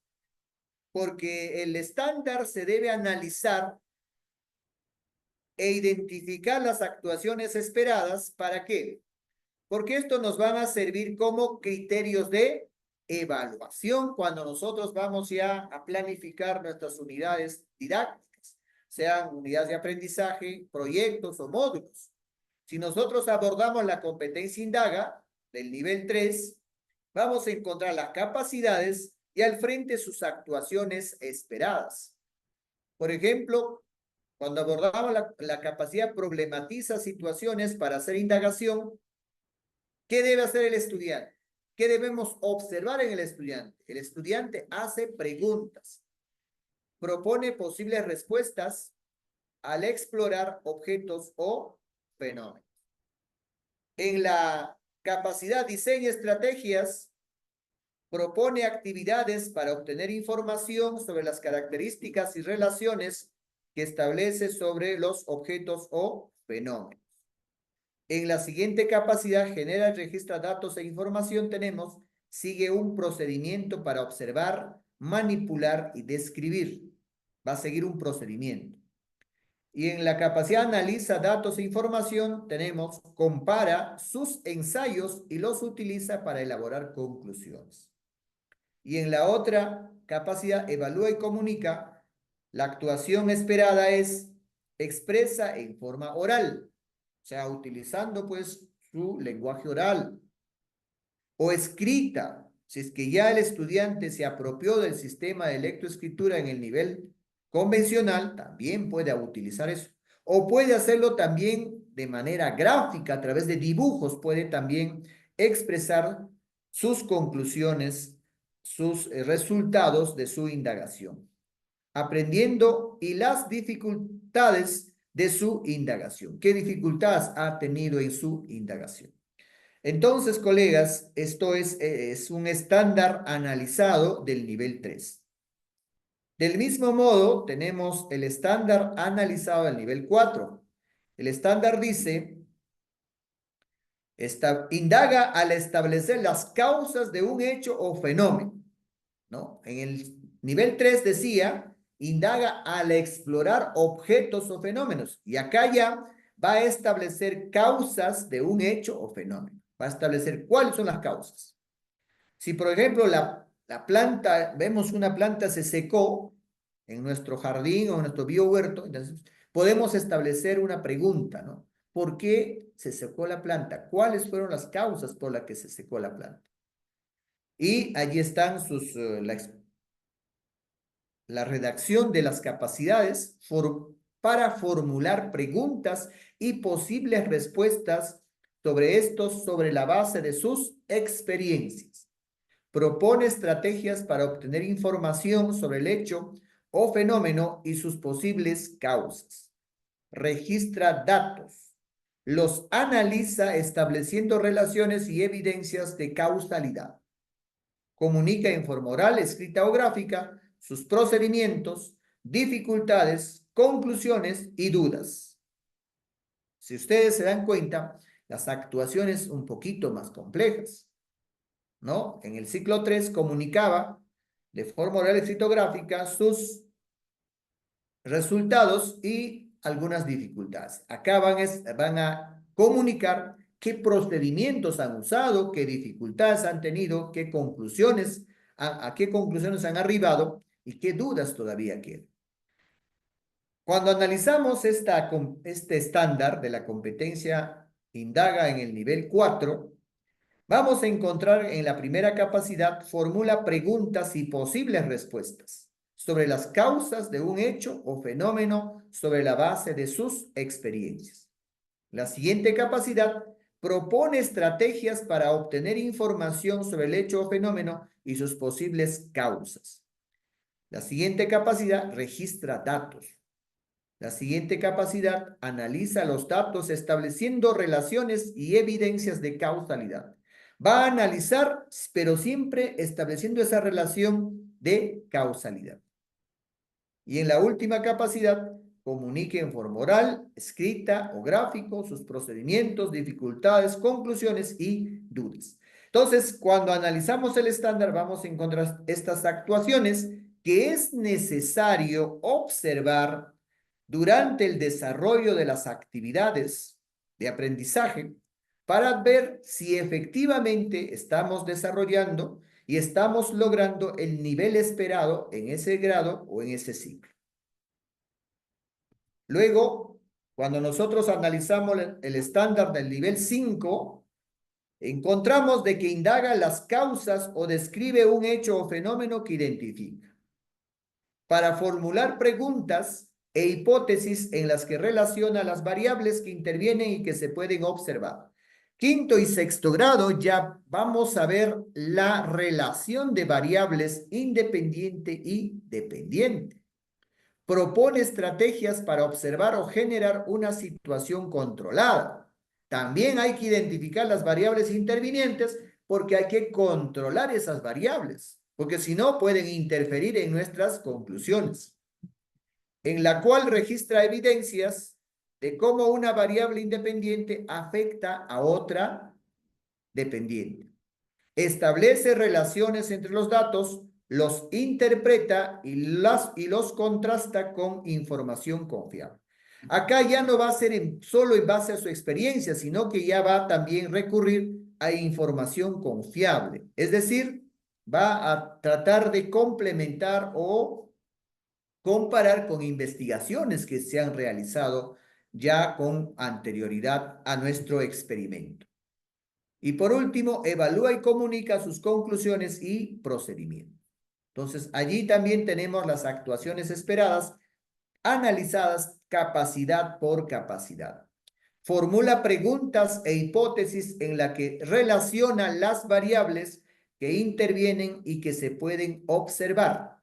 porque el estándar se debe analizar e identificar las actuaciones esperadas. ¿Para qué? Porque esto nos van a servir como criterios de evaluación cuando nosotros vamos ya a planificar nuestras unidades didácticas, sean unidades de aprendizaje, proyectos o módulos. Si nosotros abordamos la competencia indaga del nivel 3, vamos a encontrar las capacidades y al frente sus actuaciones esperadas. Por ejemplo, cuando abordamos la capacidad problematiza situaciones para hacer indagación, ¿qué debe hacer el estudiante? ¿Qué debemos observar en el estudiante? El estudiante hace preguntas, propone posibles respuestas al explorar objetos o fenómenos. En la capacidad diseña estrategias, propone actividades para obtener información sobre las características y relaciones que establece sobre los objetos o fenómenos. En la siguiente capacidad, genera y registra datos e información, tenemos, sigue un procedimiento para observar, manipular y describir. Va a seguir un procedimiento. Y en la capacidad analiza datos e información, tenemos, compara sus ensayos y los utiliza para elaborar conclusiones. Y en la otra capacidad, evalúa y comunica, la actuación esperada es expresa en forma oral, o sea, utilizando pues su lenguaje oral, o escrita, si es que ya el estudiante se apropió del sistema de lectoescritura en el nivel convencional, también puede utilizar eso. O puede hacerlo también de manera gráfica, a través de dibujos, puede también expresar sus conclusiones, sus resultados de su indagación, aprendiendo y las dificultades de su indagación. ¿Qué dificultades ha tenido en su indagación? Entonces, colegas, esto es un estándar analizado del nivel 3. Del mismo modo, tenemos el estándar analizado del nivel 4. El estándar dice, indaga al establecer las causas de un hecho o fenómeno, ¿no? En el nivel 3 decía, indaga al explorar objetos o fenómenos. Y acá ya va a establecer causas de un hecho o fenómeno. Va a establecer cuáles son las causas. Si, por ejemplo, la planta, vemos una planta se secó en nuestro jardín o en nuestro biohuerto, entonces podemos establecer una pregunta, ¿no? ¿Por qué se secó la planta? ¿Cuáles fueron las causas por las que se secó la planta? Y allí están la redacción de las capacidades para formular preguntas y posibles respuestas sobre estos sobre la base de sus experiencias. Propone estrategias para obtener información sobre el hecho o fenómeno y sus posibles causas. Registra datos. Los analiza estableciendo relaciones y evidencias de causalidad. Comunica en forma oral, escrita o gráfica sus procedimientos, dificultades, conclusiones y dudas. Si ustedes se dan cuenta, las actuaciones un poquito más complejas, ¿no? En el ciclo 3 comunicaba de forma oral, escrita o gráfica sus resultados y algunas dificultades. Acá van a comunicar qué procedimientos han usado, qué dificultades han tenido, qué conclusiones, a qué conclusiones han arribado y qué dudas todavía quedan. Cuando analizamos este estándar de la competencia indaga en el nivel 4, vamos a encontrar en la primera capacidad, formula preguntas y posibles respuestas sobre las causas de un hecho o fenómeno sobre la base de sus experiencias. La siguiente capacidad propone estrategias para obtener información sobre el hecho o fenómeno y sus posibles causas. La siguiente capacidad registra datos. La siguiente capacidad analiza los datos estableciendo relaciones y evidencias de causalidad. Va a analizar, pero siempre estableciendo esa relación de causalidad. Y en la última capacidad, comunique en forma oral, escrita o gráfico sus procedimientos, dificultades, conclusiones y dudas. Entonces, cuando analizamos el estándar, vamos a encontrar estas actuaciones que es necesario observar durante el desarrollo de las actividades de aprendizaje para ver si efectivamente estamos desarrollando y estamos logrando el nivel esperado en ese grado o en ese ciclo. Luego, cuando nosotros analizamos el estándar del nivel 5, encontramos de que indaga las causas o describe un hecho o fenómeno que identifica. Para formular preguntas e hipótesis en las que relaciona las variables que intervienen y que se pueden observar. Quinto y sexto grado ya vamos a ver la relación de variables independiente y dependiente. Propone estrategias para observar o generar una situación controlada. También hay que identificar las variables intervinientes porque hay que controlar esas variables, porque si no pueden interferir en nuestras conclusiones, en la cual registra evidencias de cómo una variable independiente afecta a otra dependiente. Establece relaciones entre los datos, los interpreta y los contrasta con información confiable. Acá ya no va a ser solo en base a su experiencia, sino que ya va a también recurrir a información confiable. Es decir, va a tratar de complementar o comparar con investigaciones que se han realizado ya con anterioridad a nuestro experimento. Y por último, evalúa y comunica sus conclusiones y procedimientos. Entonces, allí también tenemos las actuaciones esperadas, analizadas capacidad por capacidad. Formula preguntas e hipótesis en la que relaciona las variables que intervienen y que se pueden observar.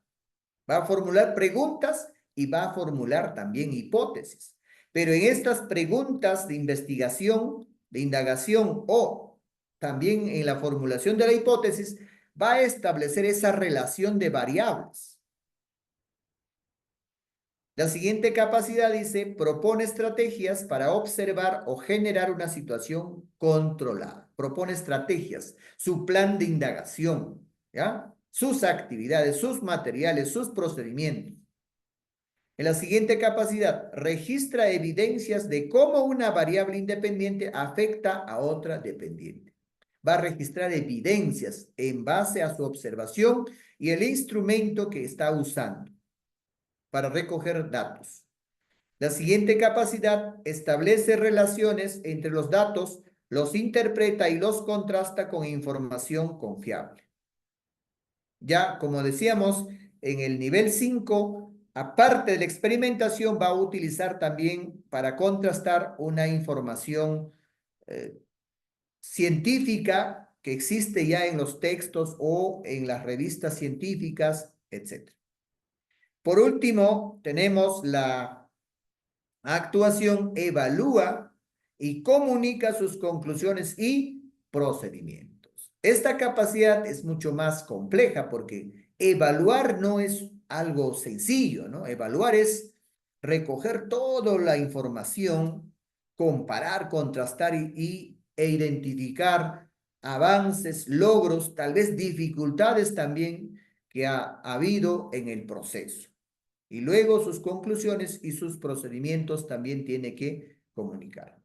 Va a formular preguntas y va a formular también hipótesis. Pero en estas preguntas de investigación, de indagación o también en la formulación de la hipótesis, va a establecer esa relación de variables. La siguiente capacidad dice, propone estrategias para observar o generar una situación controlada. Propone estrategias, su plan de indagación, ¿ya? Sus actividades, sus materiales, sus procedimientos. En la siguiente capacidad, registra evidencias de cómo una variable independiente afecta a otra dependiente. Va a registrar evidencias en base a su observación y el instrumento que está usando para recoger datos. La siguiente capacidad establece relaciones entre los datos, los interpreta y los contrasta con información confiable. Ya, como decíamos, en el nivel 5, aparte de la experimentación, va a utilizar también para contrastar una información científica que existe ya en los textos o en las revistas científicas, etc. Por último, tenemos la actuación, evalúa y comunica sus conclusiones y procedimientos. Esta capacidad es mucho más compleja porque evaluar no es algo sencillo, ¿no? Evaluar es recoger toda la información, comparar, contrastar e identificar avances, logros, tal vez dificultades también que ha habido en el proceso. Y luego sus conclusiones y sus procedimientos también tiene que comunicar.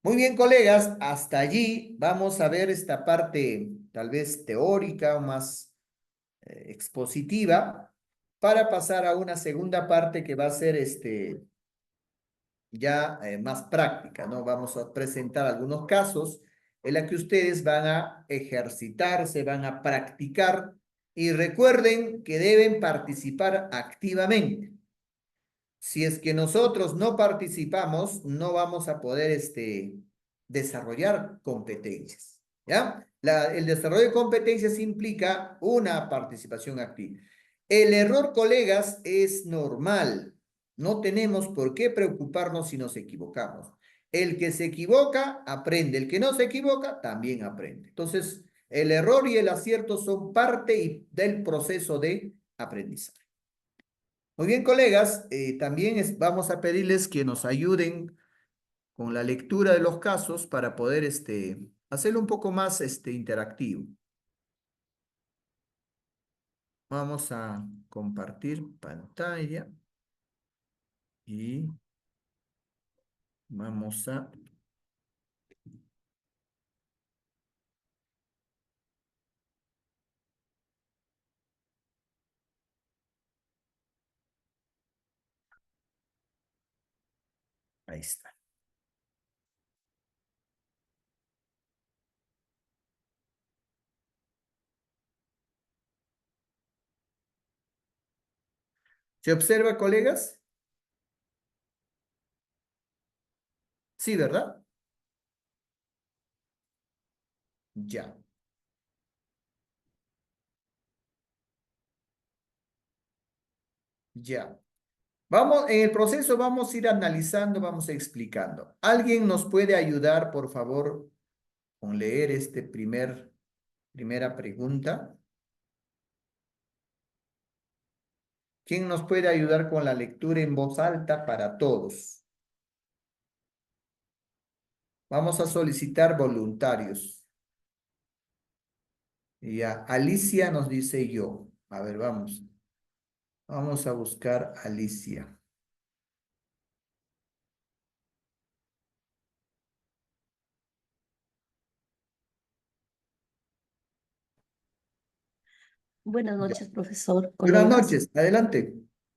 Muy bien, colegas, hasta allí vamos a ver esta parte tal vez teórica o más expositiva para pasar a una segunda parte que va a ser ya más práctica, ¿no? Vamos a presentar algunos casos en la que ustedes van a ejercitarse, van a practicar y recuerden que deben participar activamente. Si es que nosotros no participamos, no vamos a poder desarrollar competencias, ¿ya? El desarrollo de competencias implica una participación activa. El error, colegas, es normal. No tenemos por qué preocuparnos si nos equivocamos. El que se equivoca, aprende. El que no se equivoca, también aprende. Entonces, el error y el acierto son parte del proceso de aprendizaje. Muy bien, colegas, también vamos a pedirles que nos ayuden con la lectura de los casos para poder hacerlo un poco más interactivo. Vamos a compartir pantalla y vamos a... Ahí está. ¿Se observa, colegas? Sí, ¿verdad? Ya, ya. Vamos, en el proceso vamos a ir analizando, vamos a ir explicando. ¿Alguien nos puede ayudar, por favor, con leer primera pregunta? ¿Quién nos puede ayudar con la lectura en voz alta para todos? Vamos a solicitar voluntarios. Ya, Alicia nos dice yo. A ver, vamos. Vamos a buscar a Alicia. Buenas Ya. noches, profesor, Buenas colegas. noches, adelante.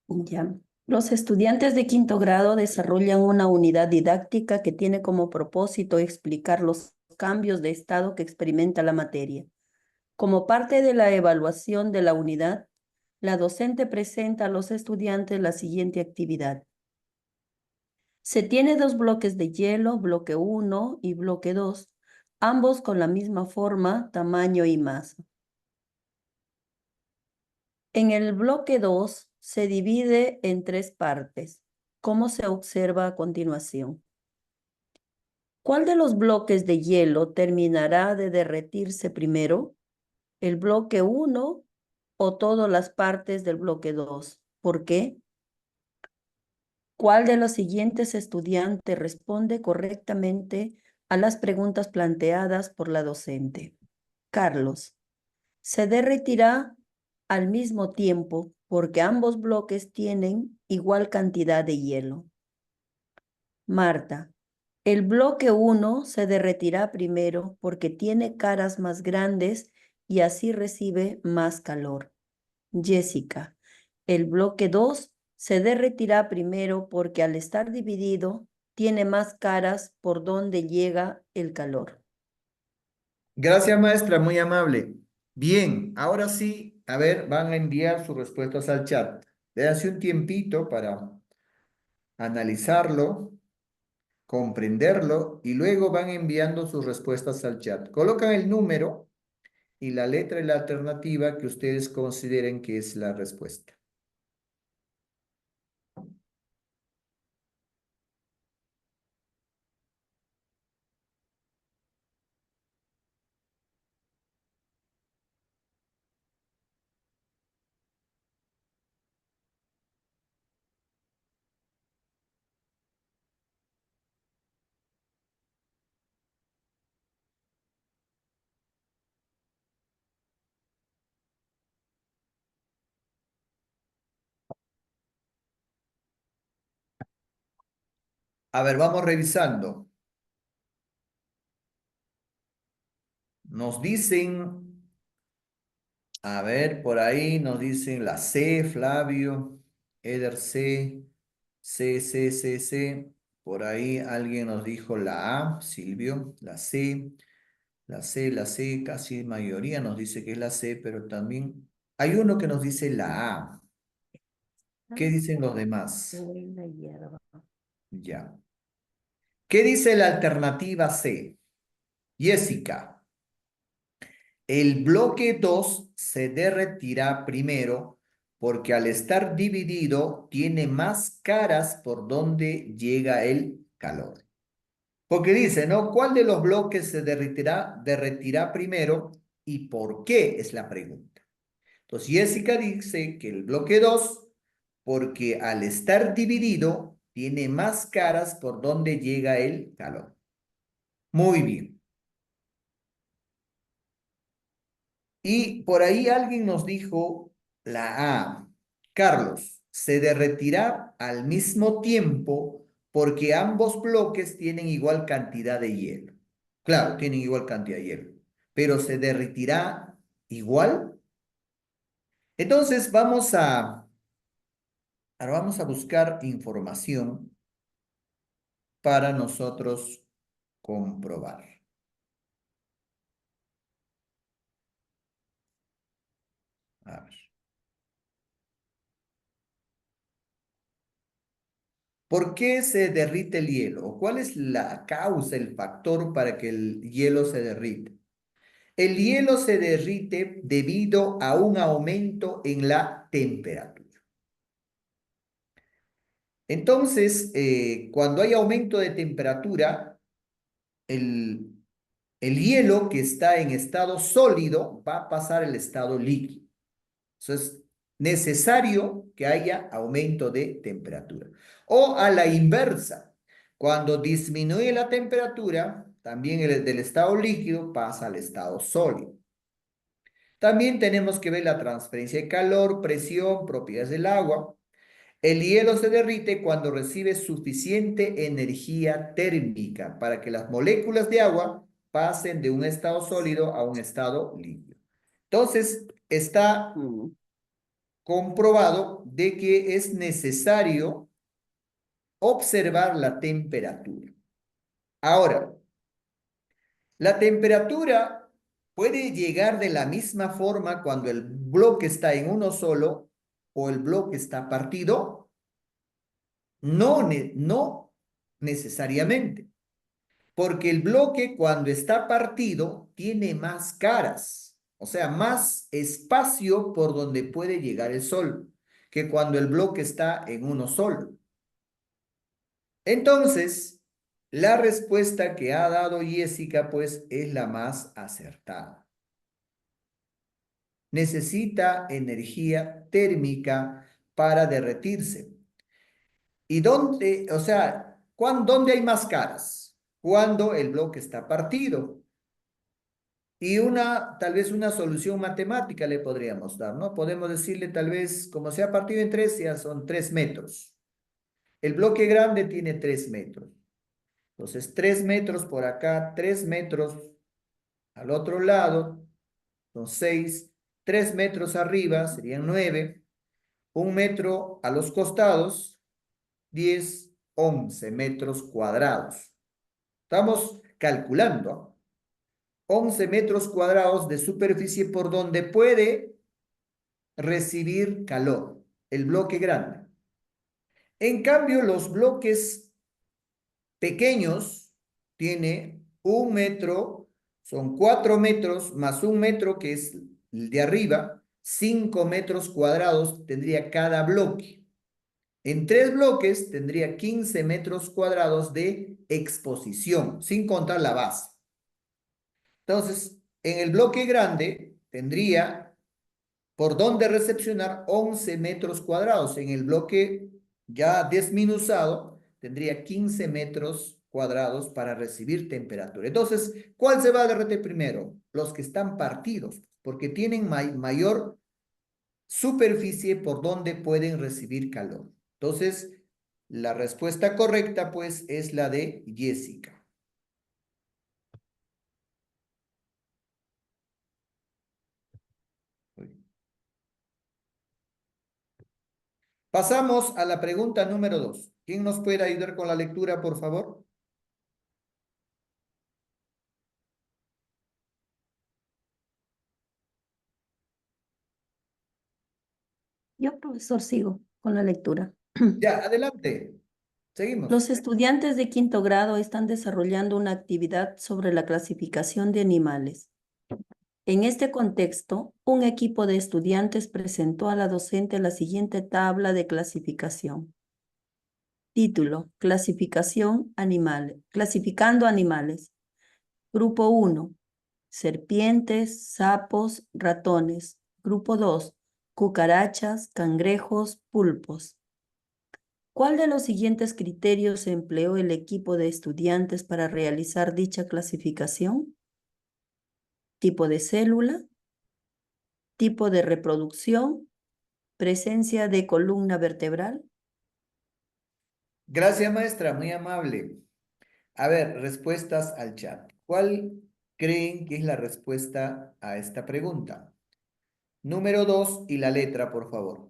Ya. Los estudiantes de quinto grado desarrollan una unidad didáctica que tiene como propósito explicar los cambios de estado que experimenta la materia. Como parte de la evaluación de la unidad, la docente presenta a los estudiantes la siguiente actividad. Se tiene dos bloques de hielo, bloque 1 y bloque 2, ambos con la misma forma, tamaño y masa. En el bloque 2 se divide en 3 partes, como se observa a continuación. ¿Cuál de los bloques de hielo terminará de derretirse primero? ¿El bloque 1 o todas las partes del bloque 2? ¿Por qué? ¿Cuál de los siguientes estudiantes responde correctamente a las preguntas planteadas por la docente? Carlos. Se derretirá al mismo tiempo porque ambos bloques tienen igual cantidad de hielo. Marta. El bloque 1 se derretirá primero porque tiene caras más grandes y así recibe más calor. Jessica. El bloque 2 se derretirá primero porque al estar dividido tiene más caras por donde llega el calor. Gracias, maestra, muy amable. Bien, ahora sí, a ver, van a enviar sus respuestas al chat. Déjense un tiempito para analizarlo, comprenderlo y luego van enviando sus respuestas al chat. Colocan el número y la letra y la alternativa que ustedes consideren que es la respuesta. A ver, vamos revisando. Nos dicen, a ver, por ahí nos dicen la C, Flavio, Eder C, C. Por ahí alguien nos dijo la A, Silvio, la C, casi mayoría nos dice que es la C, pero también hay uno que nos dice la A. ¿Qué dicen los demás? Ya. ¿Qué dice la alternativa C? Jessica. El bloque 2 se derretirá primero porque al estar dividido tiene más caras por donde llega el calor. Porque dice, ¿no? ¿Cuál de los bloques se derretirá primero y por qué? Es la pregunta. Entonces, Jessica dice que el bloque 2 porque al estar dividido tiene más caras por donde llega el calor. Muy bien. Y por ahí alguien nos dijo la A. Carlos, se derretirá al mismo tiempo porque ambos bloques tienen igual cantidad de hielo. Claro, tienen igual cantidad de hielo, pero se derretirá igual. Entonces ahora vamos a buscar información para nosotros comprobar. A ver. ¿Por qué se derrite el hielo? ¿Cuál es la causa, el factor para que el hielo se derrite? El hielo se derrite debido a un aumento en la temperatura. Entonces, cuando hay aumento de temperatura, el, el hielo que está en estado sólido va a pasar al estado líquido. Eso es necesario que haya aumento de temperatura. O a la inversa, cuando disminuye la temperatura, también del estado líquido pasa al estado sólido. También tenemos que ver la transferencia de calor, presión, propiedades del agua. El hielo se derrite cuando recibe suficiente energía térmica para que las moléculas de agua pasen de un estado sólido a un estado líquido. Entonces, está comprobado de que es necesario observar la temperatura. Ahora, la temperatura puede llegar de la misma forma cuando el bloque está en uno solo o el bloque está partido. No necesariamente, porque el bloque cuando está partido tiene más caras. O sea, más espacio por donde puede llegar el sol que cuando el bloque está en uno solo. Entonces, la respuesta que ha dado Jessica, pues, es la más acertada. Necesita energía térmica para derretirse. ¿Y dónde, o sea, dónde hay más caras? Cuando el bloque está partido. Y tal vez una solución matemática le podríamos dar, ¿no? Podemos decirle tal vez, como sea partido en tres, ya son 3 metros. El bloque grande tiene 3 metros. Entonces, 3 metros por acá, 3 metros al otro lado, son 6. 3 metros arriba serían 9. 1 metro a los costados, 10, 11 metros cuadrados. Estamos calculando. 11 metros cuadrados de superficie por donde puede recibir calor, el bloque grande. En cambio, los bloques pequeños tiene 1 metro, son 4 metros más 1 metro que es el de arriba, 5 metros cuadrados tendría cada bloque. En 3 bloques tendría 15 metros cuadrados de exposición, sin contar la base. Entonces, en el bloque grande tendría por donde recepcionar 11 metros cuadrados. En el bloque ya desminuzado tendría 15 metros cuadrados para recibir temperatura. Entonces, ¿cuál se va a derretir primero? Los que están partidos, porque tienen mayor superficie por donde pueden recibir calor. Entonces, la respuesta correcta, pues, es la de Jessica. Pasamos a la pregunta número 2. ¿Quién nos puede ayudar con la lectura, por favor? Yo, profesor, sigo con la lectura. Ya, adelante. Seguimos. Los estudiantes de quinto grado están desarrollando una actividad sobre la clasificación de animales. En este contexto, un equipo de estudiantes presentó a la docente la siguiente tabla de clasificación. Título: Clasificación animal. Clasificando animales. Grupo 1. Serpientes, sapos, ratones. Grupo 2. Cucarachas, cangrejos, pulpos. ¿Cuál de los siguientes criterios empleó el equipo de estudiantes para realizar dicha clasificación? Tipo de célula, tipo de reproducción, presencia de columna vertebral. Gracias, maestra, muy amable. A ver, respuestas al chat. ¿Cuál creen que es la respuesta a esta pregunta? Número 2 y la letra, por favor.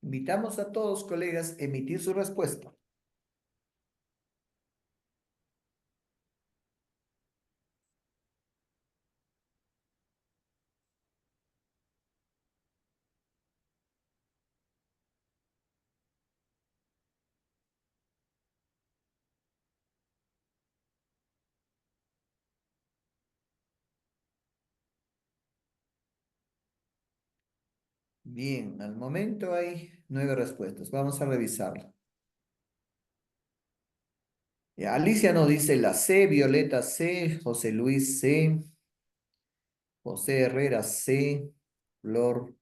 Invitamos a todos, colegas, a emitir su respuesta. Bien, al momento hay 9 respuestas. Vamos a revisarla. Alicia nos dice la C, Violeta C, José Luis C, José Herrera C, Flor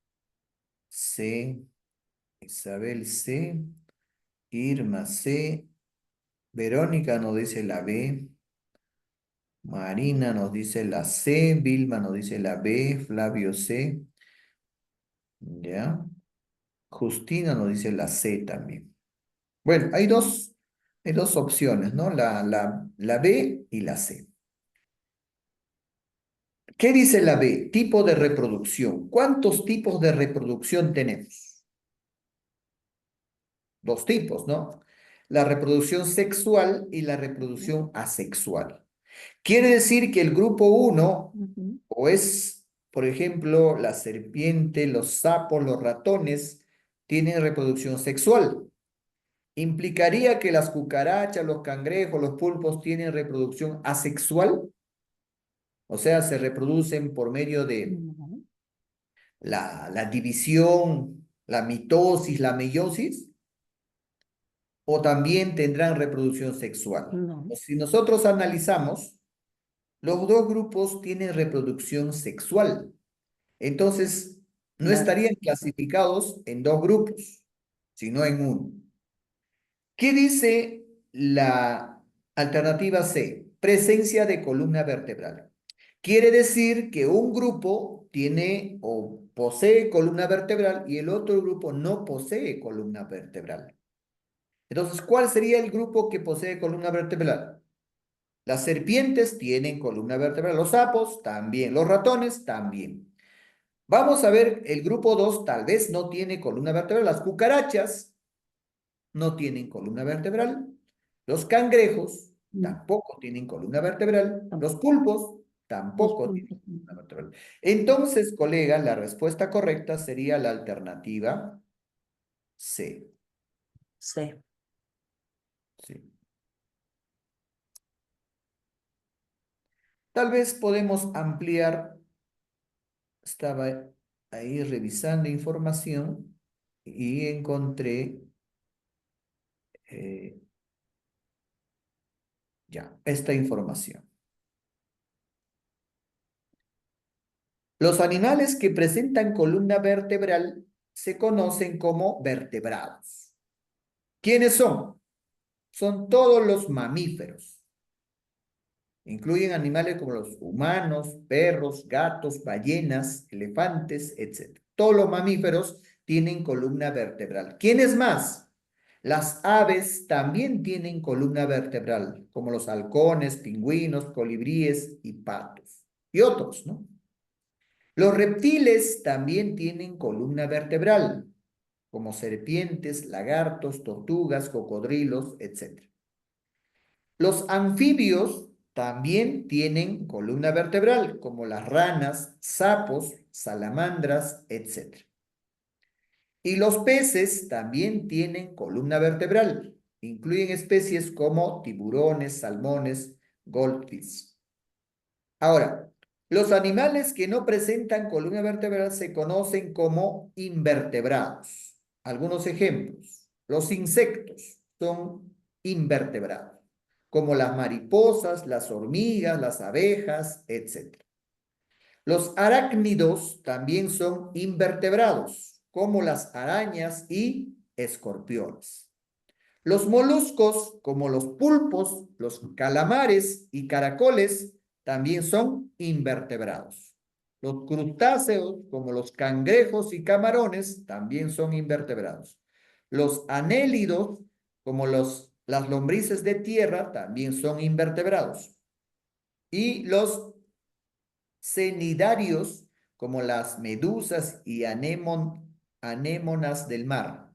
C, Isabel C, Irma C, Verónica nos dice la B, Marina nos dice la C, Vilma nos dice la B, Flavio C, ¿ya? Justina nos dice la C también. Bueno, hay dos opciones, ¿no? La B y la C. ¿Qué dice la B? Tipo de reproducción. ¿Cuántos tipos de reproducción tenemos? Dos tipos, ¿no? La reproducción sexual y la reproducción asexual. Quiere decir que el grupo 1 Ujú. o es, por ejemplo, la serpiente, los sapos, los ratones, tienen reproducción sexual. ¿Implicaría que las cucarachas, los cangrejos, los pulpos tienen reproducción asexual? O sea, se reproducen por medio de No, la división, la mitosis, la meiosis, o también tendrán reproducción sexual. no, Si nosotros analizamos, los dos grupos tienen reproducción sexual. Entonces, no claro. estarían clasificados en dos grupos, sino en uno. ¿Qué dice la alternativa C? Presencia de columna vertebral. Quiere decir que un grupo tiene o posee columna vertebral y el otro grupo no posee columna vertebral. Entonces, ¿cuál sería el grupo que posee columna vertebral? Las serpientes tienen columna vertebral, los sapos también, los ratones también. Vamos a ver, el grupo 2 tal vez no tiene columna vertebral, las cucarachas no tienen columna vertebral, los cangrejos Mm, tampoco tienen columna vertebral, los tampoco. pulpos Los tampoco tienen pulpos. columna vertebral. Entonces, colega, la respuesta correcta sería la alternativa C. Sí. Sí. Tal vez podemos ampliar, estaba ahí revisando información y encontré eh, ya esta información. Los animales que presentan columna vertebral se conocen como vertebrados. ¿Quiénes son? Son todos los mamíferos. Incluyen animales como los humanos, perros, gatos, ballenas, elefantes, etc. Todos los mamíferos tienen columna vertebral. ¿Quiénes más? Las aves también tienen columna vertebral, como los halcones, pingüinos, colibríes y patos. Y otros, ¿no? Los reptiles también tienen columna vertebral, como serpientes, lagartos, tortugas, cocodrilos, etc. Los anfibios también tienen columna vertebral, como las ranas, sapos, salamandras, etc. Y los peces también tienen columna vertebral. Incluyen especies como tiburones, salmones, goldfish. Ahora, los animales que no presentan columna vertebral se conocen como invertebrados. Algunos ejemplos. Los insectos son invertebrados, como las mariposas, las hormigas, las abejas, etc. Los arácnidos también son invertebrados, como las arañas y escorpiones. Los moluscos, como los pulpos, los calamares y caracoles, también son invertebrados. Los crustáceos, como los cangrejos y camarones, también son invertebrados. Los anélidos, como las lombrices de tierra, también son invertebrados. Y los cnidarios, como las medusas y anémonas del mar,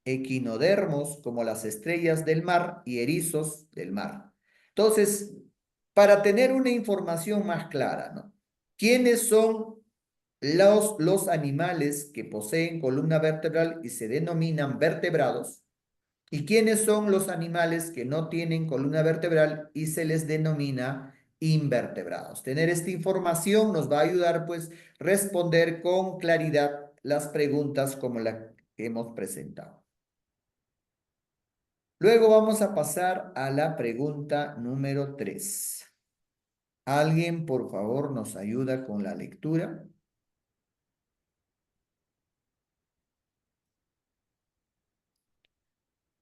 equinodermos como las estrellas del mar y erizos del mar. Entonces, para tener una información más clara, ¿no? ¿Quiénes son los animales que poseen columna vertebral y se denominan vertebrados? ¿Y quiénes son los animales que no tienen columna vertebral y se les denomina invertebrados? Tener esta información nos va a ayudar, pues, responder con claridad las preguntas como la que hemos presentado. Luego vamos a pasar a la pregunta número 3. ¿Alguien, por favor, nos ayuda con la lectura?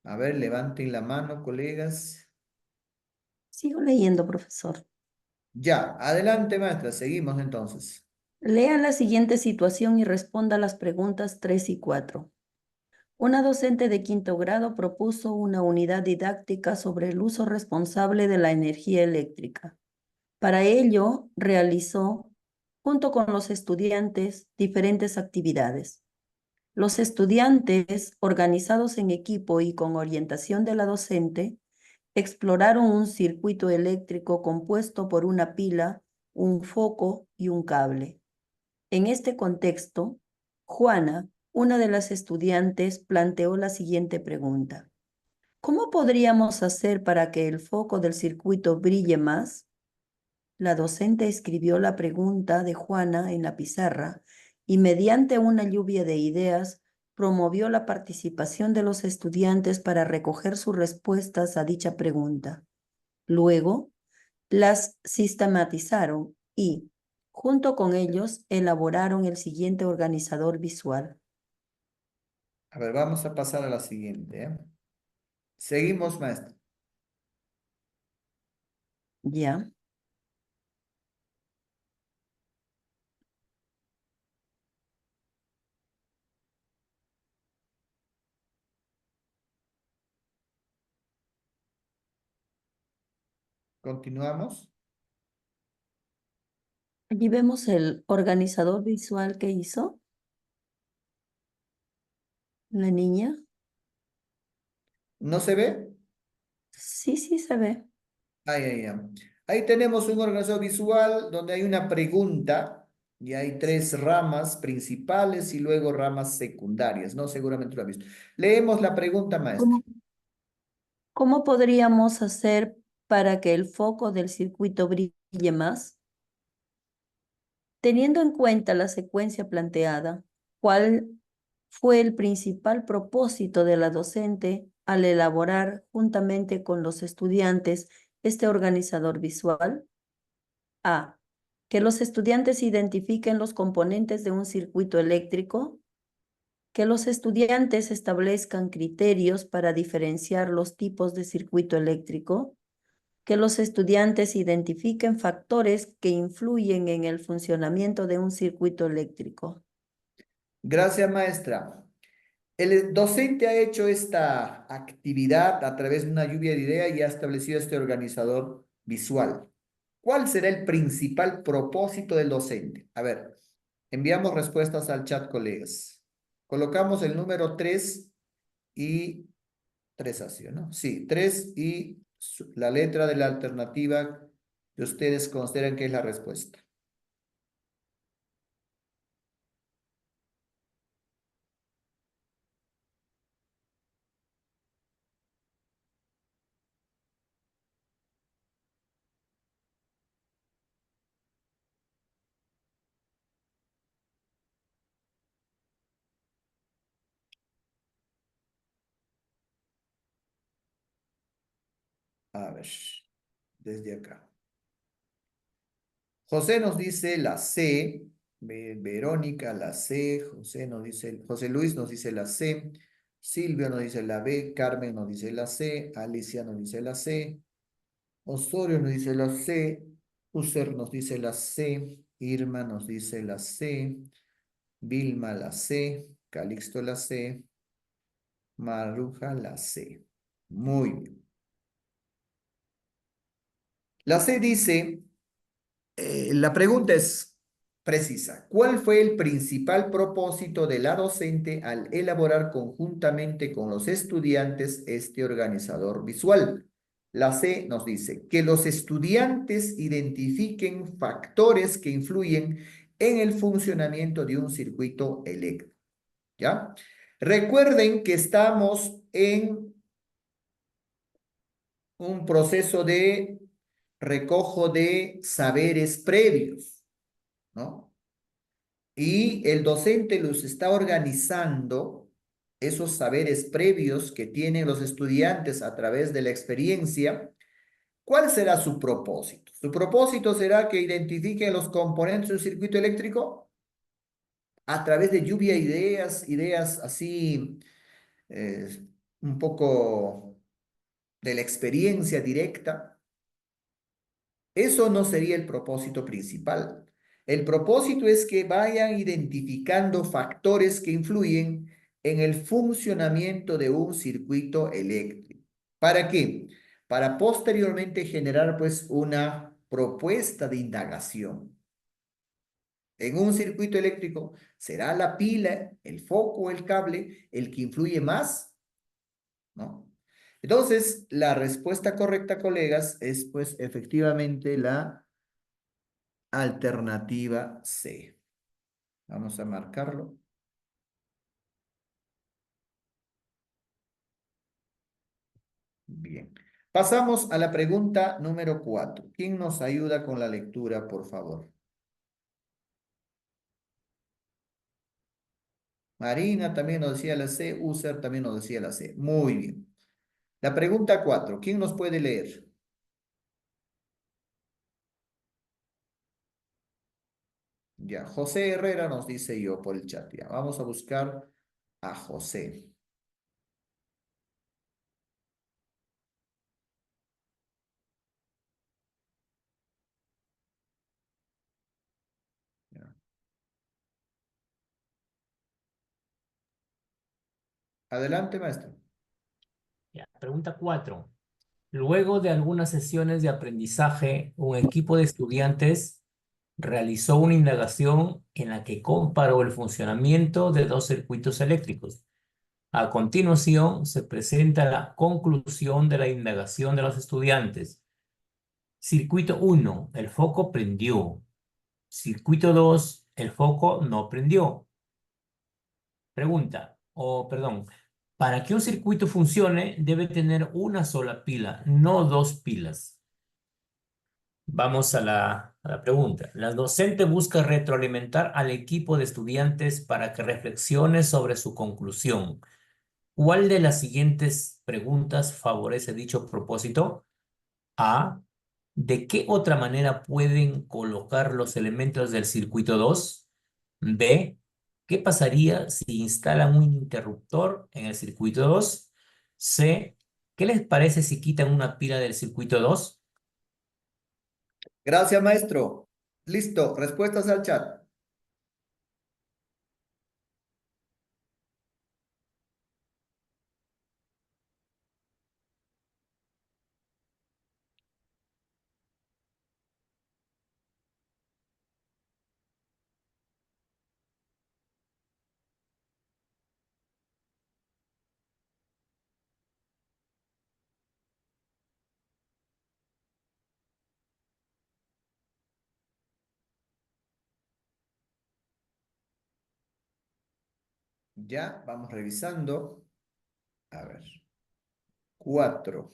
A ver, levanten la mano, colegas. Sigo leyendo, profesor. Ya, adelante, maestra. Seguimos entonces. Lean la siguiente situación y responda las preguntas 3 y 4. Una docente de quinto grado propuso una unidad didáctica sobre el uso responsable de la energía eléctrica. Para ello, realizó, junto con los estudiantes, diferentes actividades. Los estudiantes, organizados en equipo y con orientación de la docente, exploraron un circuito eléctrico compuesto por una pila, un foco y un cable. En este contexto, Juana, una de las estudiantes, planteó la siguiente pregunta. ¿Cómo podríamos hacer para que el foco del circuito brille más? La docente escribió la pregunta de Juana en la pizarra y mediante una lluvia de ideas promovió la participación de los estudiantes para recoger sus respuestas a dicha pregunta. Luego, las sistematizaron y, junto con ellos, elaboraron el siguiente organizador visual. A ver, vamos a pasar a la siguiente, ¿eh? Seguimos, maestro. ¿Ya? Continuamos. Allí vemos el organizador visual que hizo la niña. ¿No se ve? Sí, sí se ve. Ahí tenemos un organizador visual donde hay una pregunta y hay tres ramas principales y luego ramas secundarias, ¿no? Seguramente lo ha visto. Leemos la pregunta, maestro. ¿Cómo, cómo podríamos hacer para que el foco del circuito brille más? Teniendo en cuenta la secuencia planteada, ¿cuál fue el principal propósito de la docente al elaborar juntamente con los estudiantes este organizador visual? A. Que los estudiantes identifiquen los componentes de un circuito eléctrico. Que los estudiantes establezcan criterios para diferenciar los tipos de circuito eléctrico. Que los estudiantes identifiquen factores que influyen en el funcionamiento de un circuito eléctrico. Gracias, maestra. El docente ha hecho esta actividad a través de una lluvia de ideas y ha establecido este organizador visual. ¿Cuál será el principal propósito del docente? A ver, enviamos respuestas al chat, colegas. Colocamos el número 3 y 3 así, ¿no? Sí, 3 y la letra de la alternativa que ustedes consideran que es la respuesta. A ver, desde acá. José nos dice la C, Verónica la C, José Luis nos dice la C, Silvio nos dice la B, Carmen nos dice la C, Alicia nos dice la C, Osorio nos dice la C, User nos dice la C, Irma nos dice la C, Vilma la C, Calixto la C, Maruja la C. Muy bien. La C dice, la pregunta es precisa. ¿Cuál fue el principal propósito de la docente al elaborar conjuntamente con los estudiantes este organizador visual? La C nos dice que los estudiantes identifiquen factores que influyen en el funcionamiento de un circuito eléctrico. ¿Ya? Recuerden que estamos en un proceso de recojo de saberes previos, ¿no? Y el docente los está organizando esos saberes previos que tienen los estudiantes a través de la experiencia. ¿Cuál será su propósito? Su propósito será que identifiquen los componentes de un circuito eléctrico a través de lluvia de ideas, ideas así, eh, un poco de la experiencia directa. Eso no sería el propósito principal. El propósito es que vayan identificando factores que influyen en el funcionamiento de un circuito eléctrico. ¿Para qué? Para posteriormente generar pues una propuesta de indagación. En un circuito eléctrico, ¿será la pila, el foco o el cable el que influye más? ¿No? Entonces, la respuesta correcta, colegas, es pues efectivamente la alternativa C. Vamos a marcarlo. Bien. Pasamos a la pregunta número 4. ¿Quién nos ayuda con la lectura, por favor? Marina también nos decía la C, User también nos decía la C. Muy bien. La pregunta 4. ¿Quién nos puede leer? Ya, José Herrera nos dice yo por el chat. Ya, vamos a buscar a José. Ya. Adelante, maestro. Ya, pregunta 4. Luego de algunas sesiones de aprendizaje, un equipo de estudiantes realizó una indagación en la que comparó el funcionamiento de dos circuitos eléctricos. A continuación, se presenta la conclusión de la indagación de los estudiantes. Circuito 1, el foco prendió. Circuito 2, el foco no prendió. Pregunta, perdón, para que un circuito funcione debe tener una sola pila, no dos pilas. Vamos a la pregunta. La docente busca retroalimentar al equipo de estudiantes para que reflexione sobre su conclusión. ¿Cuál de las siguientes preguntas favorece dicho propósito? A. ¿De qué otra manera pueden colocar los elementos del circuito 2? B. ¿Qué pasaría si instalan un interruptor en el circuito 2? C. ¿Qué les parece si quitan una pila del circuito 2? Gracias, maestro. Listo, respuestas al chat. Ya, vamos revisando. A ver. 4.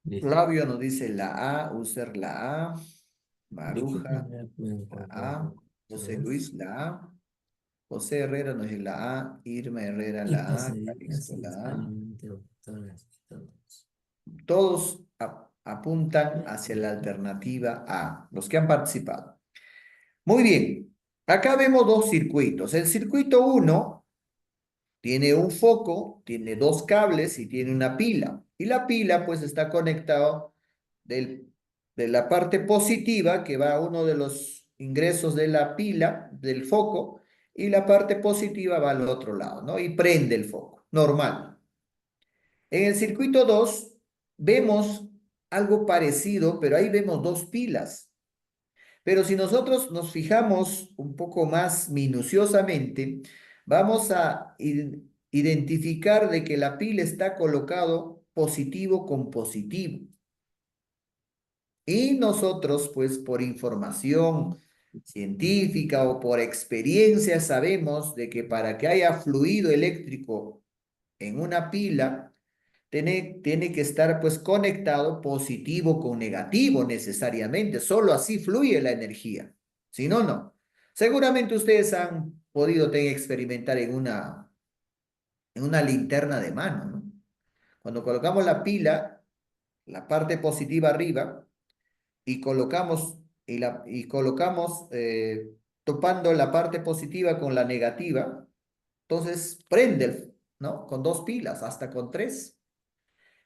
Listo. Flavio nos dice la A, User la A, ¿De qué Maruja manera pueden la colocar A, los José dos? Luis la A, José Herrera nos dice la A, Irma Herrera ¿Qué la A, pasaría Calixto si la A. instalan un interruptor en el circuito 2? Todos apuntan hacia la alternativa A, los que han participado. Muy bien, acá vemos dos circuitos. El circuito 1 tiene un foco, tiene dos cables y tiene una pila. Y la pila pues está conectado de la parte positiva que va a uno de los ingresos de la pila, del foco, y la parte positiva va al otro lado, ¿no? Y prende el foco, normal. En el circuito 2 vemos algo parecido, pero ahí vemos dos pilas. Pero si nosotros nos fijamos un poco más minuciosamente, vamos a identificar de que la pila está colocado positivo con positivo. Y nosotros, pues por información científica o por experiencia, sabemos de que para que haya fluido eléctrico en una pila, tiene que estar pues conectado positivo con negativo necesariamente. Solo así fluye la energía. Si no, no. Seguramente ustedes han podido experimentar en una linterna de mano, ¿no? Cuando colocamos la pila, la parte positiva arriba, y colocamos topando la parte positiva con la negativa, entonces prende, ¿no? Con dos pilas, hasta con tres.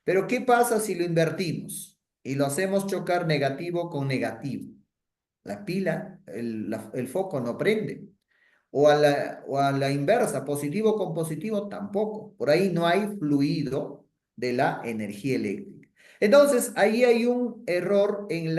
Pero ¿qué pasa si lo invertimos y lo hacemos chocar negativo con negativo? La pila, el foco no prende. o a la inversa, positivo con positivo, tampoco. Por ahí no hay fluido de la energía eléctrica. Entonces, ahí hay un error en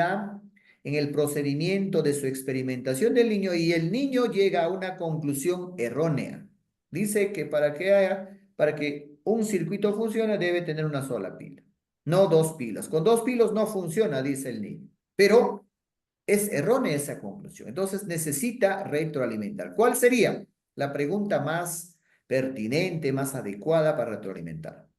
el procedimiento de su experimentación del niño y el niño llega a una conclusión errónea. Dice que para que un circuito funcione debe tener una sola pila, no dos pilas. Con dos pilas no funciona, dice el niño. Pero es errónea esa conclusión. Entonces necesita retroalimentar. ¿Cuál sería la pregunta más pertinente, más adecuada para retroalimentar?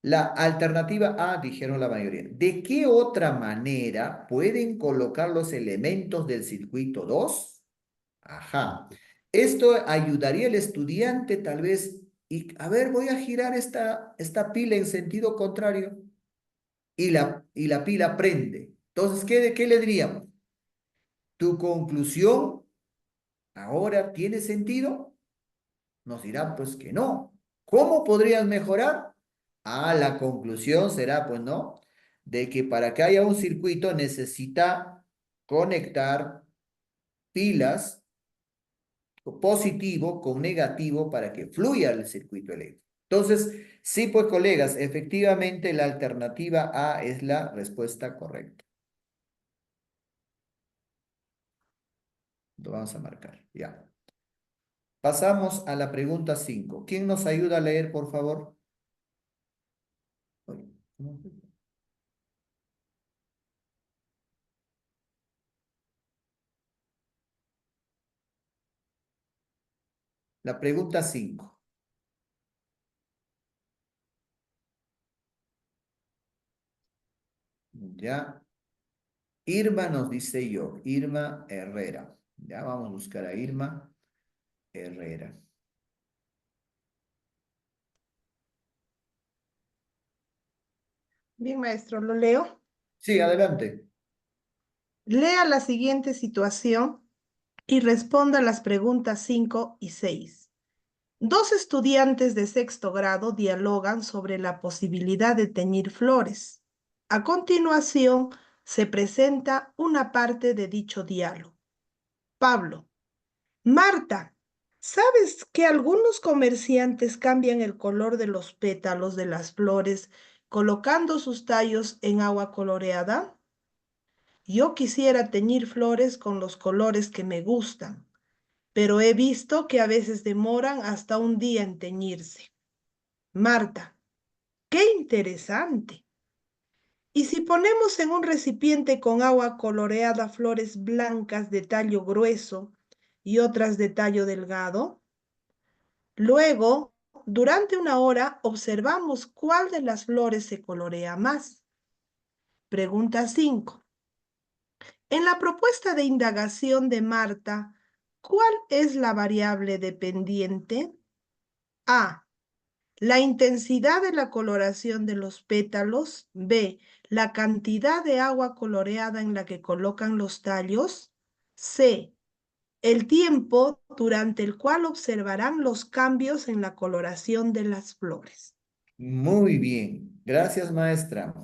La alternativa A, dijeron la mayoría. ¿De qué otra manera pueden colocar los elementos del circuito 2? Ajá. Esto ayudaría al estudiante tal vez, y a ver, voy a girar esta pila en sentido contrario y la pila prende. Entonces, ¿qué le diríamos? ¿Tu conclusión ahora tiene sentido? Nos dirán, pues que no. ¿Cómo podrías mejorar? Ah, la conclusión será, pues no, de que para que haya un circuito necesita conectar pilas positivo con negativo para que fluya el circuito eléctrico. Entonces, sí, pues colegas, efectivamente la alternativa A es la respuesta correcta. Lo vamos a marcar, ya. Pasamos a la pregunta 5. ¿Quién nos ayuda a leer, por favor? La pregunta 5. Ya. Irma nos dice yo. Irma Herrera. Ya vamos a buscar a Irma Herrera. Bien, maestro, lo leo. Sí, adelante. Lea la siguiente situación y responda las preguntas 5 y 6. Dos estudiantes de sexto grado dialogan sobre la posibilidad de teñir flores. A continuación, se presenta una parte de dicho diálogo. Pablo: Marta, ¿sabes que algunos comerciantes cambian el color de los pétalos de las flores colocando sus tallos en agua coloreada? Yo quisiera teñir flores con los colores que me gustan, pero he visto que a veces demoran hasta un día en teñirse. Marta: ¡qué interesante! ¿Y si ponemos en un recipiente con agua coloreada flores blancas de tallo grueso y otras de tallo delgado? Luego, durante una hora, observamos cuál de las flores se colorea más. Pregunta 5. En la propuesta de indagación de Marta, ¿cuál es la variable dependiente? A. La intensidad de la coloración de los pétalos. B. La cantidad de agua coloreada en la que colocan los tallos. C. El tiempo durante el cual observarán los cambios en la coloración de las flores. Muy bien. Gracias, maestra.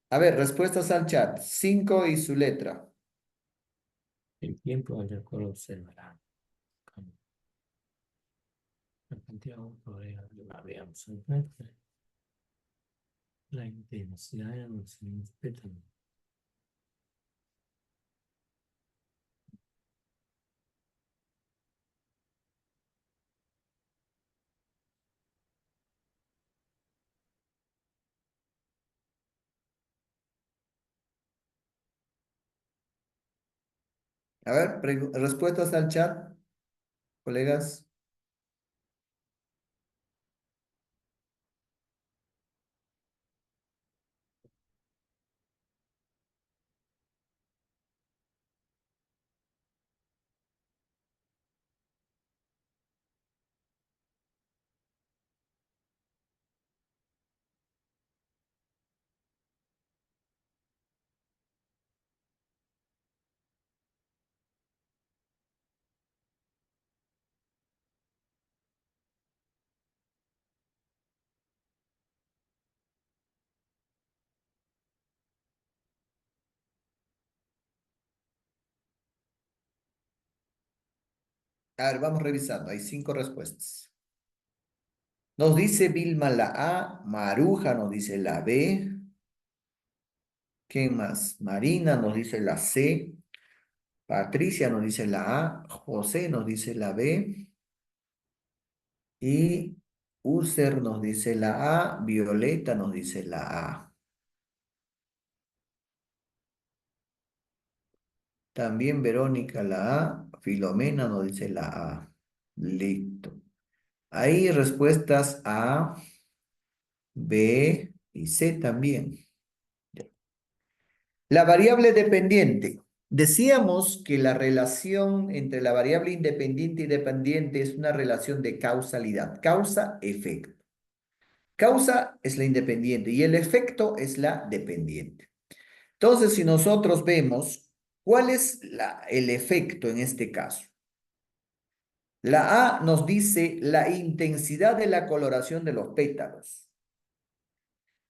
A ver, respuestas al chat. 5 y su letra. El tiempo del cual observará. La cantidad de la veamos. La intensidad de los pétalos. A ver, respuestas al chat, colegas. A ver, vamos revisando. Hay 5 respuestas. Nos dice Vilma la A, Maruja nos dice la B. ¿Quién más? Marina nos dice la C. Patricia nos dice la A. José nos dice la B. Y User nos dice la A. Violeta nos dice la A. También Verónica la A. Filomena nos dice la A. Listo. Hay respuestas A, B y C también. La variable dependiente. Decíamos que la relación entre la variable independiente y dependiente es una relación de causalidad, causa-efecto. Causa es la independiente y el efecto es la dependiente. Entonces, si nosotros vemos, ¿cuál es el efecto en este caso? La A nos dice la intensidad de la coloración de los pétalos.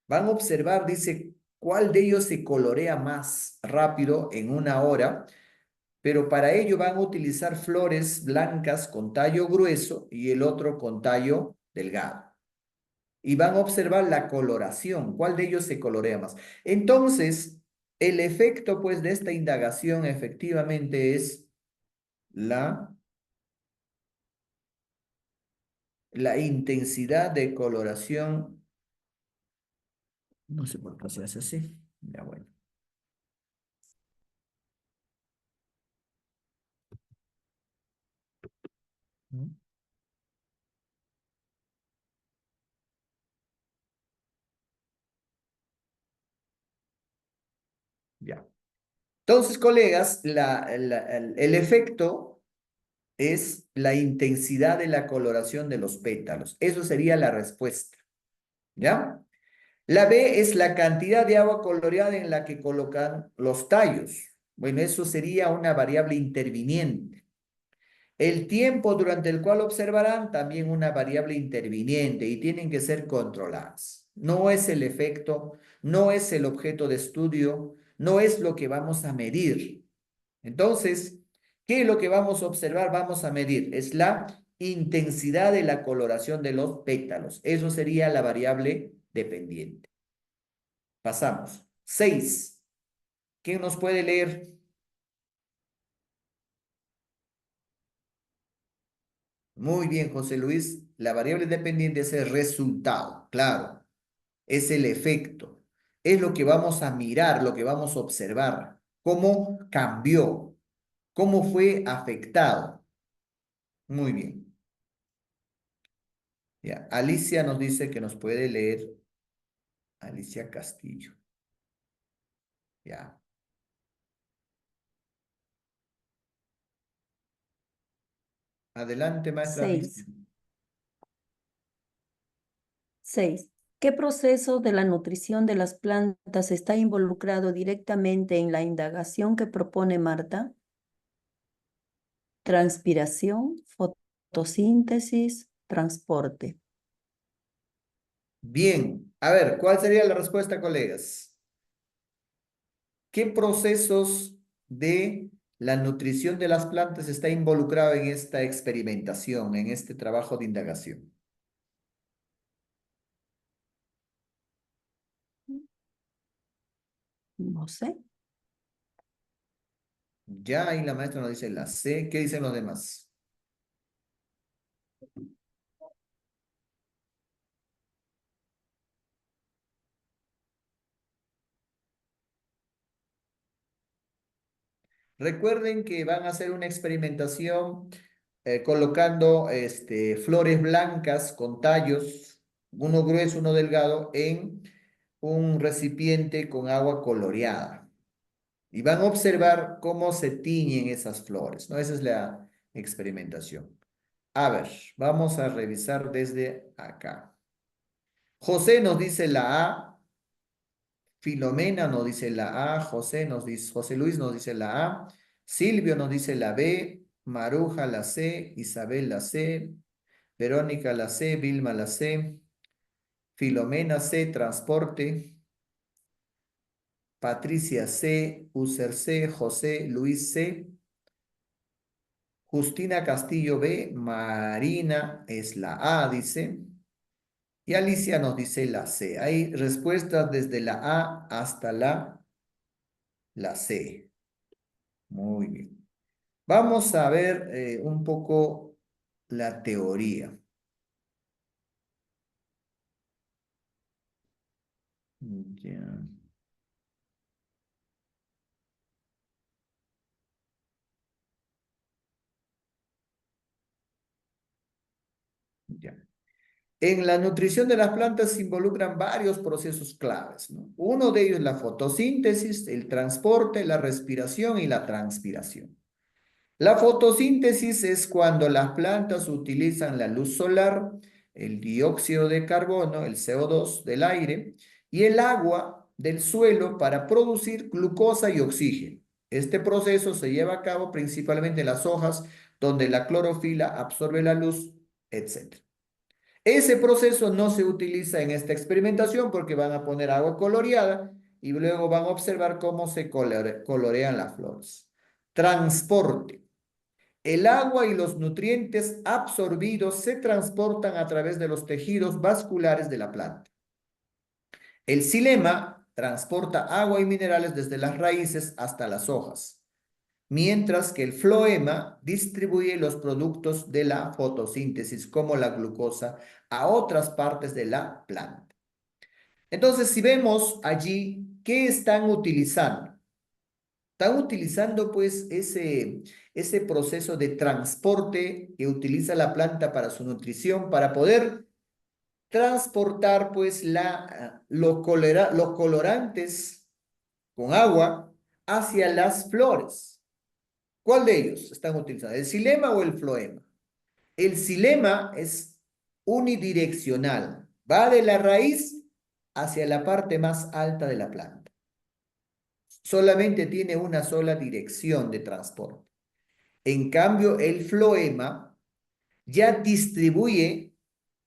Van a observar, dice, cuál de ellos se colorea más rápido en una hora, pero para ello van a utilizar flores blancas con tallo grueso y el otro con tallo delgado. Y van a observar la coloración, cuál de ellos se colorea más. Entonces, el efecto, pues, de esta indagación efectivamente es la intensidad de coloración. No sé por qué se hace así. Ya, bueno. Ya. Entonces, colegas, el efecto es la intensidad de la coloración de los pétalos. Eso sería la respuesta. ¿Ya? La B es la cantidad de agua coloreada en la que colocan los tallos. Bueno, eso sería una variable interviniente. El tiempo durante el cual observarán, también una variable interviniente y tienen que ser controladas. No es el efecto, no es el objeto de estudio, no es lo que vamos a medir. Entonces, ¿qué es lo que vamos a observar? Vamos a medir. Es la intensidad de la coloración de los pétalos. Eso sería la variable dependiente. Pasamos. 6. ¿Quién nos puede leer? Muy bien, José Luis. La variable dependiente es el resultado, claro. Es el efecto. Es lo que vamos a mirar, lo que vamos a observar. ¿Cómo cambió? ¿Cómo fue afectado? Muy bien. Ya. Alicia nos dice que nos puede leer. Alicia Castillo. Ya. Adelante, maestra Alicia. 6. 6. ¿Qué proceso de la nutrición de las plantas está involucrado directamente en la indagación que propone Marta? Transpiración, fotosíntesis, transporte. Bien. A ver, ¿cuál sería la respuesta, colegas? ¿Qué procesos de la nutrición de las plantas está involucrado en esta experimentación, en este trabajo de indagación? No sé. Ya ahí la maestra nos dice la C. ¿Qué dicen los demás? Recuerden que van a hacer una experimentación colocando flores blancas con tallos, uno grueso, uno delgado, en un recipiente con agua coloreada. Y van a observar cómo se tiñen esas flores, ¿no? Esa es la experimentación. A ver, vamos a revisar desde acá. José nos dice la A, Filomena nos dice la A, José Luis nos dice la A, Silvio nos dice la B, Maruja la C, Isabel la C, Verónica la C, Vilma la C, Filomena C, transporte, Patricia C, User C, José Luis C, Justina Castillo B, Marina es la A, dice. Y Alicia nos dice la C. Hay respuestas desde la A hasta la C. Muy bien. Vamos a ver un poco la teoría. Ya. Ya. En la nutrición de las plantas se involucran varios procesos claves, ¿no? Uno de ellos es la fotosíntesis, el transporte, la respiración y la transpiración. La fotosíntesis es cuando las plantas utilizan la luz solar, el dióxido de carbono, el CO2 del aire y el agua del suelo para producir glucosa y oxígeno. Este proceso se lleva a cabo principalmente en las hojas, donde la clorofila absorbe la luz, etc. Ese proceso no se utiliza en esta experimentación porque van a poner agua coloreada y luego van a observar cómo se colorean las flores. Transporte. El agua y los nutrientes absorbidos se transportan a través de los tejidos vasculares de la planta. El xilema transporta agua y minerales desde las raíces hasta las hojas, mientras que el floema distribuye los productos de la fotosíntesis, como la glucosa, a otras partes de la planta. Entonces, si vemos allí, ¿qué están utilizando? Están utilizando pues ese proceso de transporte que utiliza la planta para su nutrición, para poder transportar pues los colorantes con agua hacia las flores. ¿Cuál de ellos están utilizando? ¿El xilema o el floema? El xilema es unidireccional, va de la raíz hacia la parte más alta de la planta. Solamente tiene una sola dirección de transporte. En cambio, el floema ya distribuye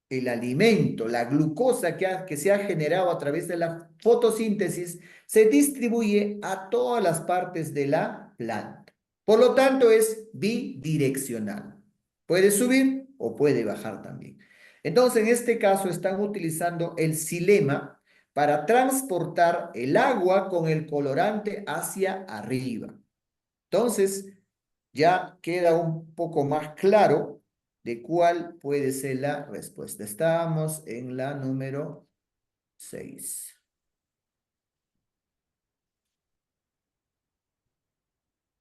el alimento, la glucosa que se ha generado a través de la fotosíntesis, se distribuye a todas las partes de la planta. Por lo tanto, es bidireccional. Puede subir o puede bajar también. Entonces, en este caso, están utilizando el xilema para transportar el agua con el colorante hacia arriba. Entonces, ya queda un poco más claro de cuál puede ser la respuesta. Estamos en la número 6.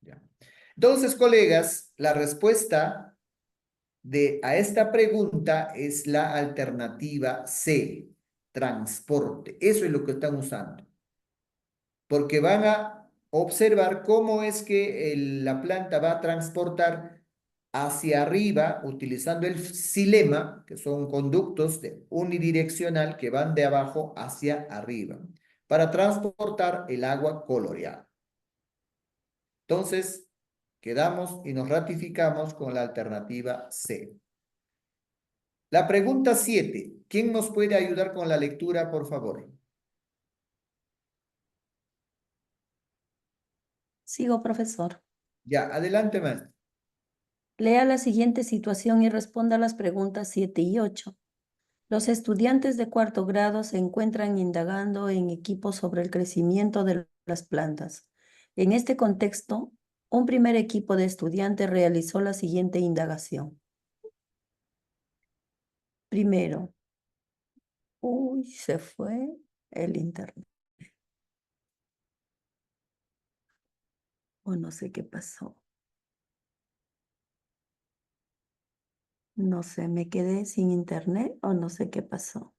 Ya. Entonces, colegas, la respuesta a esta pregunta es la alternativa C, transporte. Eso es lo que están usando. Porque van a observar cómo es que la planta va a transportar hacia arriba, utilizando el xilema, que son conductos unidireccional que van de abajo hacia arriba, para transportar el agua coloreada. Entonces, quedamos y nos ratificamos con la alternativa C. La pregunta 7. ¿Quién nos puede ayudar con la lectura, por favor? Sigo, profesor. Ya, adelante, maestro. Lea la siguiente situación y responda a las preguntas 7 y 8. Los estudiantes de cuarto grado se encuentran indagando en equipo sobre el crecimiento de las plantas. En este contexto, un primer equipo de estudiantes realizó la siguiente indagación. Primero, se fue el internet. O no sé qué pasó. No sé, me quedé sin internet o no sé qué pasó.